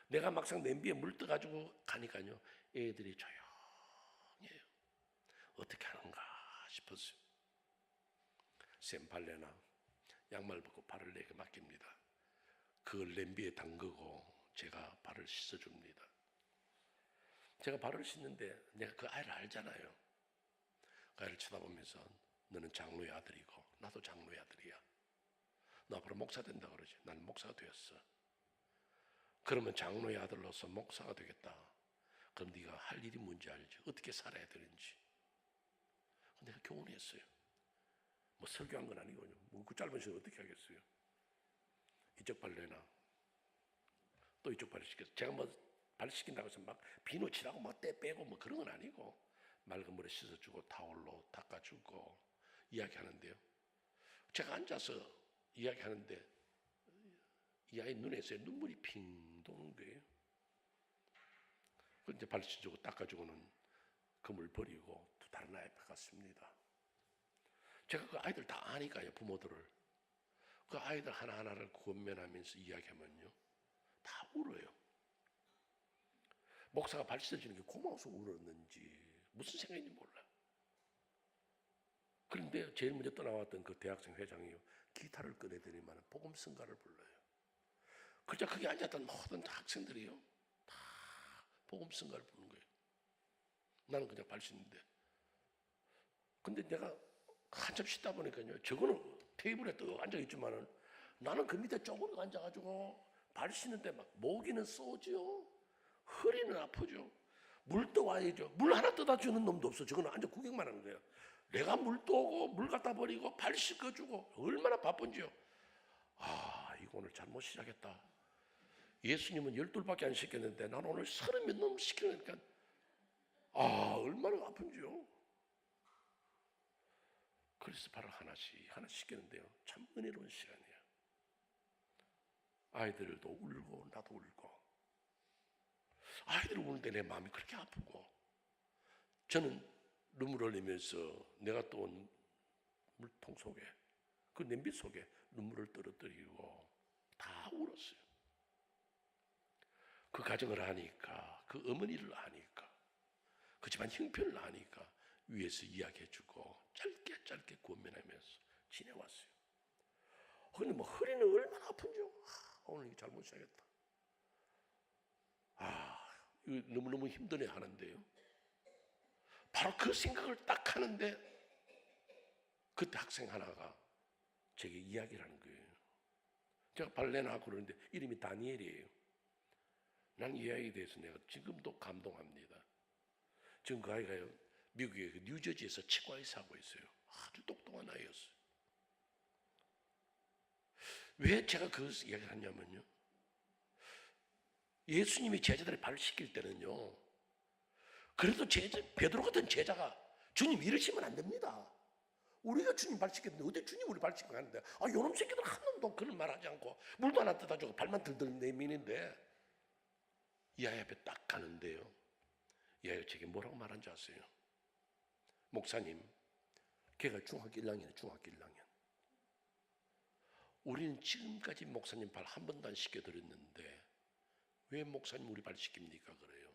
내가 막상 냄비에 물 떠가지고 가니까요. 애들이 조용해요. 어떻게 하는가 싶었어요. 쌤 발레나 양말 벗고 발을 내게 맡깁니다. 그걸 냄비에 담그고 제가 발을 씻어줍니다. 제가 발을 씻는데 내가 그 아이를 알잖아요. 그 아이를 쳐다보면서 너는 장로의 아들이고 나도 장로의 아들이야. 너 앞으로 목사 된다 그러지. 난 목사가 되었어. 그러면 장로의 아들로서 목사가 되겠다. 그럼 네가 할 일이 뭔지 알지? 어떻게 살아야 되는지. 내가 교훈했어요. 뭐 설교한 건 아니거든요. 뭐 그 짧은 시간 어떻게 하겠어요? 이쪽 발 내놔. 또 이쪽 발을 시켰어. 제가 뭐 발 시킨다고 해서 막 비누 칠하고 막 때 빼고 뭐 그런 건 아니고 맑은 물에 씻어주고 타올로 닦아주고 이야기하는데요. 제가 앉아서 이야기하는데 이 아이 눈에서 눈물이 핑 도는 거예요. 이제 발 씻어주고 닦아주고는 그 물 버리고 또 다른 아이 앞에 갔습니다. 제가 그 아이들 다 아니까요, 부모들을. 그 아이들 하나하나를 권면하면서 이야기하면요, 다 울어요. 목사가 발 씻어주는 게 고마워서 울었는지 무슨 생각인지 몰라요. 그런데 제일 먼저 떠나왔던 그 대학생 회장이요, 기타를 꺼내더니만 복음성가를 불러요. 그저 거기 앉았던 모든 학생들이요, 다 복음성가를 부르는 거예요. 나는 그냥 발 씻는데. 근데 내가 한참 씻다 보니까요, 저거는 테이블에 또 앉아있지만은 나는 그 밑에 쪼그려 앉아가지고 발 씻는데 막 모기는 쏘죠. 허리는 아프죠. 물 떠와야죠. 물 하나 떠다 주는 놈도 없어. 저거는 앉아 구경만 하는 거예요. 내가 물 떠오고 물 갖다 버리고 발 씻어주고 얼마나 바쁜지요. 아, 이거 오늘 잘못 시작했다. 예수님은 12밖에 안 시켰는데 나는 오늘 30몇 놈 시키니까 아, 얼마나 아픈지요. 그래서 발을 하나씩 시키는데요, 참 은혜로운 시간이에요. 아이들도 울고 나도 울고. 아이들 우는데 내 마음이 그렇게 아프고, 저는 눈물을 흘리면서 내가 떠온 물통 속에, 그 냄비 속에 눈물을 떨어뜨리고 다 울었어요. 그 가정을 아니까, 그 어머니를 아니까, 그 집안 형편을 아니까 위에서 이야기해주고 짧게 권면하면서 지내왔어요. 그런데 뭐 허리는 얼마나 아픈지요. 오늘 이게 잘못 시작했다. 이거 너무너무 힘드네 하는데요, 바로 그 생각을 딱 하는데 그때 학생 하나가 제게 이야기를 하는 거예요. 제가 발레나하고 그러는데 이름이 다니엘이에요. 난 이 아이에 대해서 내가 지금도 감동합니다. 지금 그 아이가요, 미국의 그 뉴저지에서 치과의사 하고 있어요. 아주 똑똑한 아이였어요. 왜 제가 그 이야기를 하냐면요, 예수님이 제자들의 발을 씻길 때는요, 그래도 베드로 같은 제자가 주님 이러시면 안 됩니다. 우리가 주님 발 씻겼는데 어떻게 주님 우리 발 씻고 가는데, 요놈 새끼들 한 놈도 그런 말 하지 않고 물도 하나 떠다주고 발만 들들 내미는데, 이 아이 앞에 딱 가는데요, 이 아이가 제게 뭐라고 말한지 아세요? 목사님, 걔가 중학교 1학년이에요. 중학교 1학년. 우리는 지금까지 목사님 발 한 번도 안 씻겨드렸는데 왜 목사님 우리 발 씻깁니까? 그래요.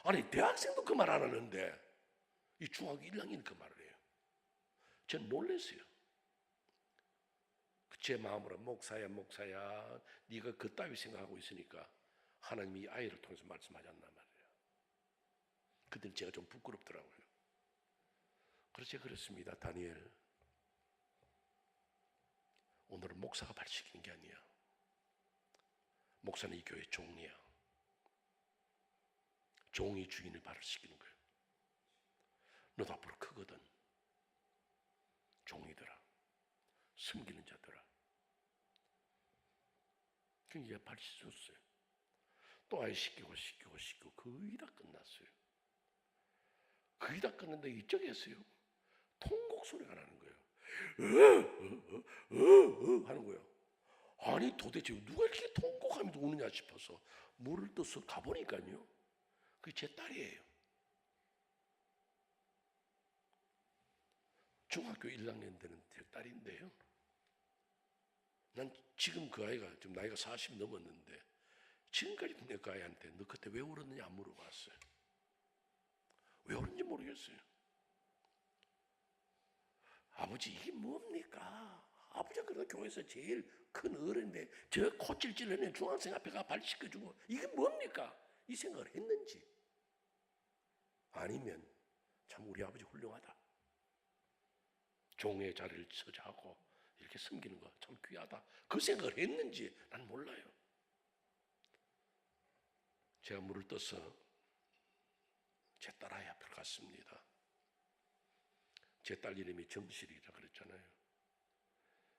아니, 대학생도 그 말 안 하는데 이 중학교 1학년이 그 말을 해요. 전 놀랐어요. 제 마음으로 목사야 네가 그따위 생각하고 있으니까 하나님이 이 아이를 통해서 말씀하지 않나 말이에요. 그때는 제가 좀 부끄럽더라고요. 그래서 제가 그랬습니다. 다니엘, 오늘은 목사가 발 씻기는 게 아니야. 목사는 이 교회 종이야. 종이 주인을 발을 씻기는 거예요. 너도 앞으로 크거든. 종이더라. 숨기는 자더라. 그게 발이 씻었어요. 또 아예 씻기고 거의 다 끝났어요. 거의 다 끝났는데 이쪽에서요 통곡 소리가 나는 거예요. 하는 거예요. 아니 도대체 누가 이렇게 통곡하면서 우느냐 싶어서 물을 떠서 가보니까요 그게 제 딸이에요. 중학교 1학년 되는 제 딸인데요. 난 지금 그 아이가 지금 나이가 40 넘었는데 지금까지도 내 그 아이한테 너 그때 왜 울었느냐 안 물어봤어요. 왜 울었는지 모르겠어요. 아버지 이게 뭡니까? 아버지가 그래도 교회에서 제일 큰 어른인데 저 코찔찔하는 중학생 앞에 가 발 씻겨주고 이게 뭡니까? 이 생각을 했는지 아니면 참 우리 아버지 훌륭하다. 종의 자리를 서자하고 이렇게 섬기는 거 참 귀하다. 그 생각을 했는지 난 몰라요. 제가 물을 떠서 제 딸아이 앞에 갔습니다. 제 딸 이름이 정실이라 그랬잖아요.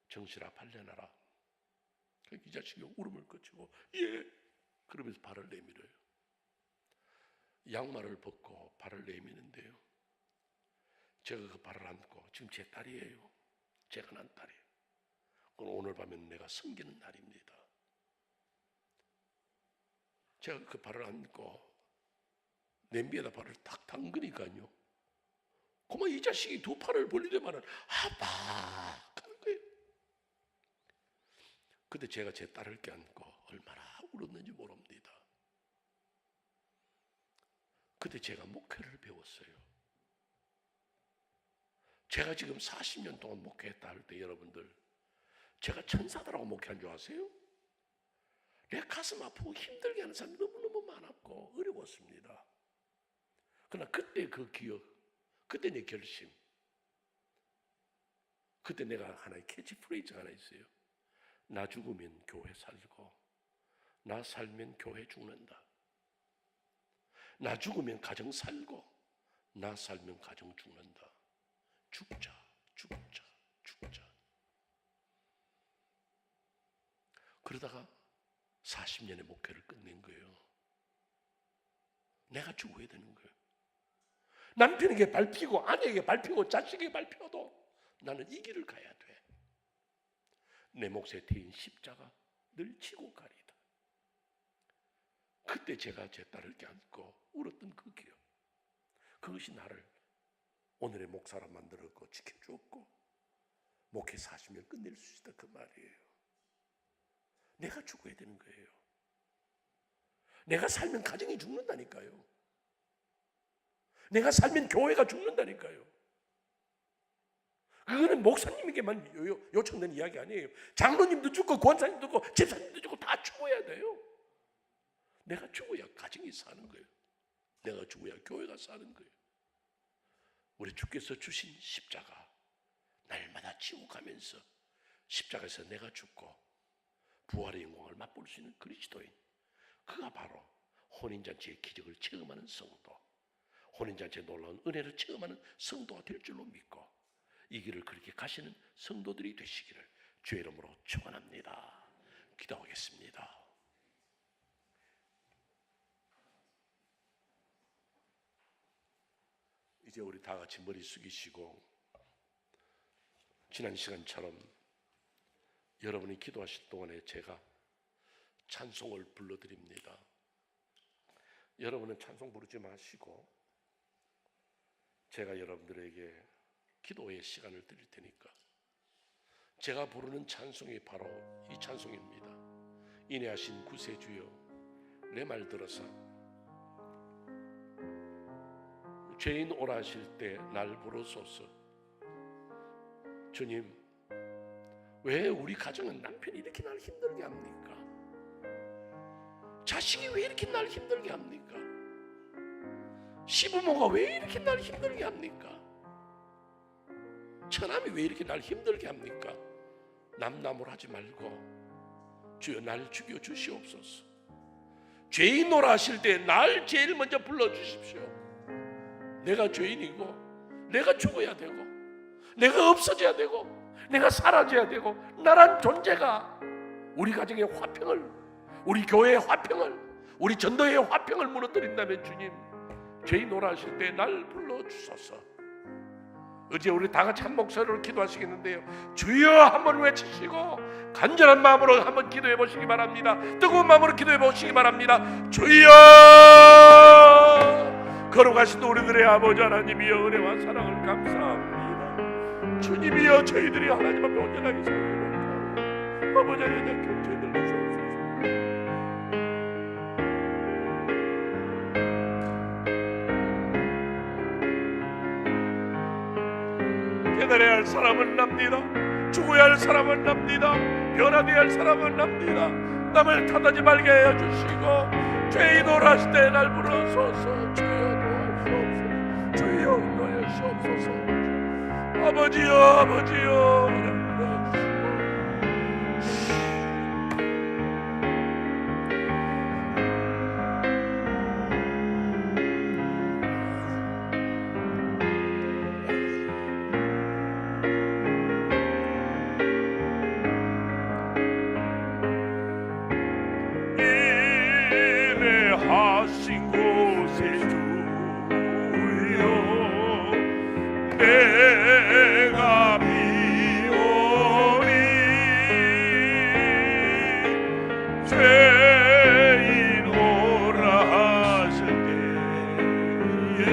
정실아 발려놔라. 이 자식이 울음을 그치고 예 그러면서 발을 내밀어요. 양말을 벗고 발을 내미는데요. 제가 그 발을 안고 지금 제 딸이에요. 제가 난 딸이에요. 오늘 밤엔 내가 섬기는 날입니다. 제가 그 발을 안고 냄비에다 발을 탁 담그니까요. 그만 이 자식이 두 팔을 벌리더만은 아빠 하는 거예요. 그때 제가 제 딸을 껴안고 얼마나 울었는지 모릅니다. 그때 제가 목회를 배웠어요. 제가 지금 40년 동안 목회했다 할 때 여러분들 제가 천사들하고 목회한 줄 아세요? 내 가슴 아프고 힘들게 하는 사람이 너무너무 많았고 어려웠습니다. 그러나 그때 그 기억, 그때 내 결심, 그때 내가 하나의 캐치프레이즈가 하나 있어요. 나 죽으면 교회 살고 나 살면 교회 죽는다. 나 죽으면 가정 살고 나 살면 가정 죽는다. 죽자. 그러다가 40년의 목회를 끝낸 거예요. 내가 죽어야 되는 거예요. 남편에게 밟히고 아내에게 밟히고 자식에게 밟혀도 나는 이 길을 가야 돼. 내 몫에 태인 십자가 늘 지고 가리다. 그때 제가 제 딸을 껴안고 울었던 그 기억, 그것이 나를 오늘의 목사로 만들었고 지켜주었고 목회 40년 끝낼 수 있다 그 말이에요. 내가 죽어야 되는 거예요. 내가 살면 가정이 죽는다니까요. 내가 살면 교회가 죽는다니까요. 그거는 목사님에게만 요청되는 이야기 아니에요. 장로님도 죽고 권사님도 죽고 집사님도 죽고 다 죽어야 돼요. 내가 죽어야 가정이 사는 거예요. 내가 죽어야 교회가 사는 거예요. 우리 주께서 주신 십자가 날마다 지고 가면서 십자가에서 내가 죽고 부활의 영광을 맛볼 수 있는 그리스도인, 그가 바로 혼인잔치의 기적을 체험하는 성도, 혼인잔치의 놀라운 은혜를 체험하는 성도가 될 줄로 믿고 이 길을 그렇게 가시는 성도들이 되시기를 주의 이름으로 축원합니다. 기도하겠습니다. 이제 우리 다 같이 머리 숙이시고 지난 시간처럼 여러분이 기도하실 동안에 제가 찬송을 불러드립니다. 여러분은 찬송 부르지 마시고 제가 여러분들에게 기도의 시간을 드릴 테니까 제가 부르는 찬송이 바로 이 찬송입니다. 인애하신 구세주여 내 말 들어서 죄인 오라 하실 때 날 부르소서. 주님, 왜 우리 가정은 남편이 이렇게 날 힘들게 합니까? 자식이 왜 이렇게 날 힘들게 합니까? 시부모가 왜 이렇게 날 힘들게 합니까? 처남이 왜 이렇게 날 힘들게 합니까? 남남을 하지 말고 주여 날 죽여 주시옵소서. 죄인 오라 하실 때 날 제일 먼저 불러주십시오. 내가 죄인이고 내가 죽어야 되고 내가 없어져야 되고 내가 사라져야 되고 나란 존재가 우리 가정의 화평을, 우리 교회의 화평을, 우리 전도의 화평을 무너뜨린다면 주님, 죄인 노라하실 때 날 불러주소서. 어제 우리 다 같이 한 목소리로 기도하시겠는데요, 주여 한번 외치시고 간절한 마음으로 한번 기도해 보시기 바랍니다. 뜨거운 마음으로 기도해 보시기 바랍니다. 주여, 걸어가신 우리들의 아버지 하나님이여, 은혜와 사랑을 감사합니다. 주님이여, 저희들이 하나님 앞에 온전하게 서기로 아버지 하나님 곁에 들리소서. 깨달아야 할 사람은 납니다. 죽어야 할 사람은 납니다. 변화되어야 할 사람은 납니다. 남을 탓하지 말게 하여 주시고 죄인 오라실 때 날 불러소서. 주여 도와주옵소서. 주여 인도하시옵소서. 아버지여, 아버지여. 하신 곳에 주여 내가 비오니 죄인 오라 하실 때에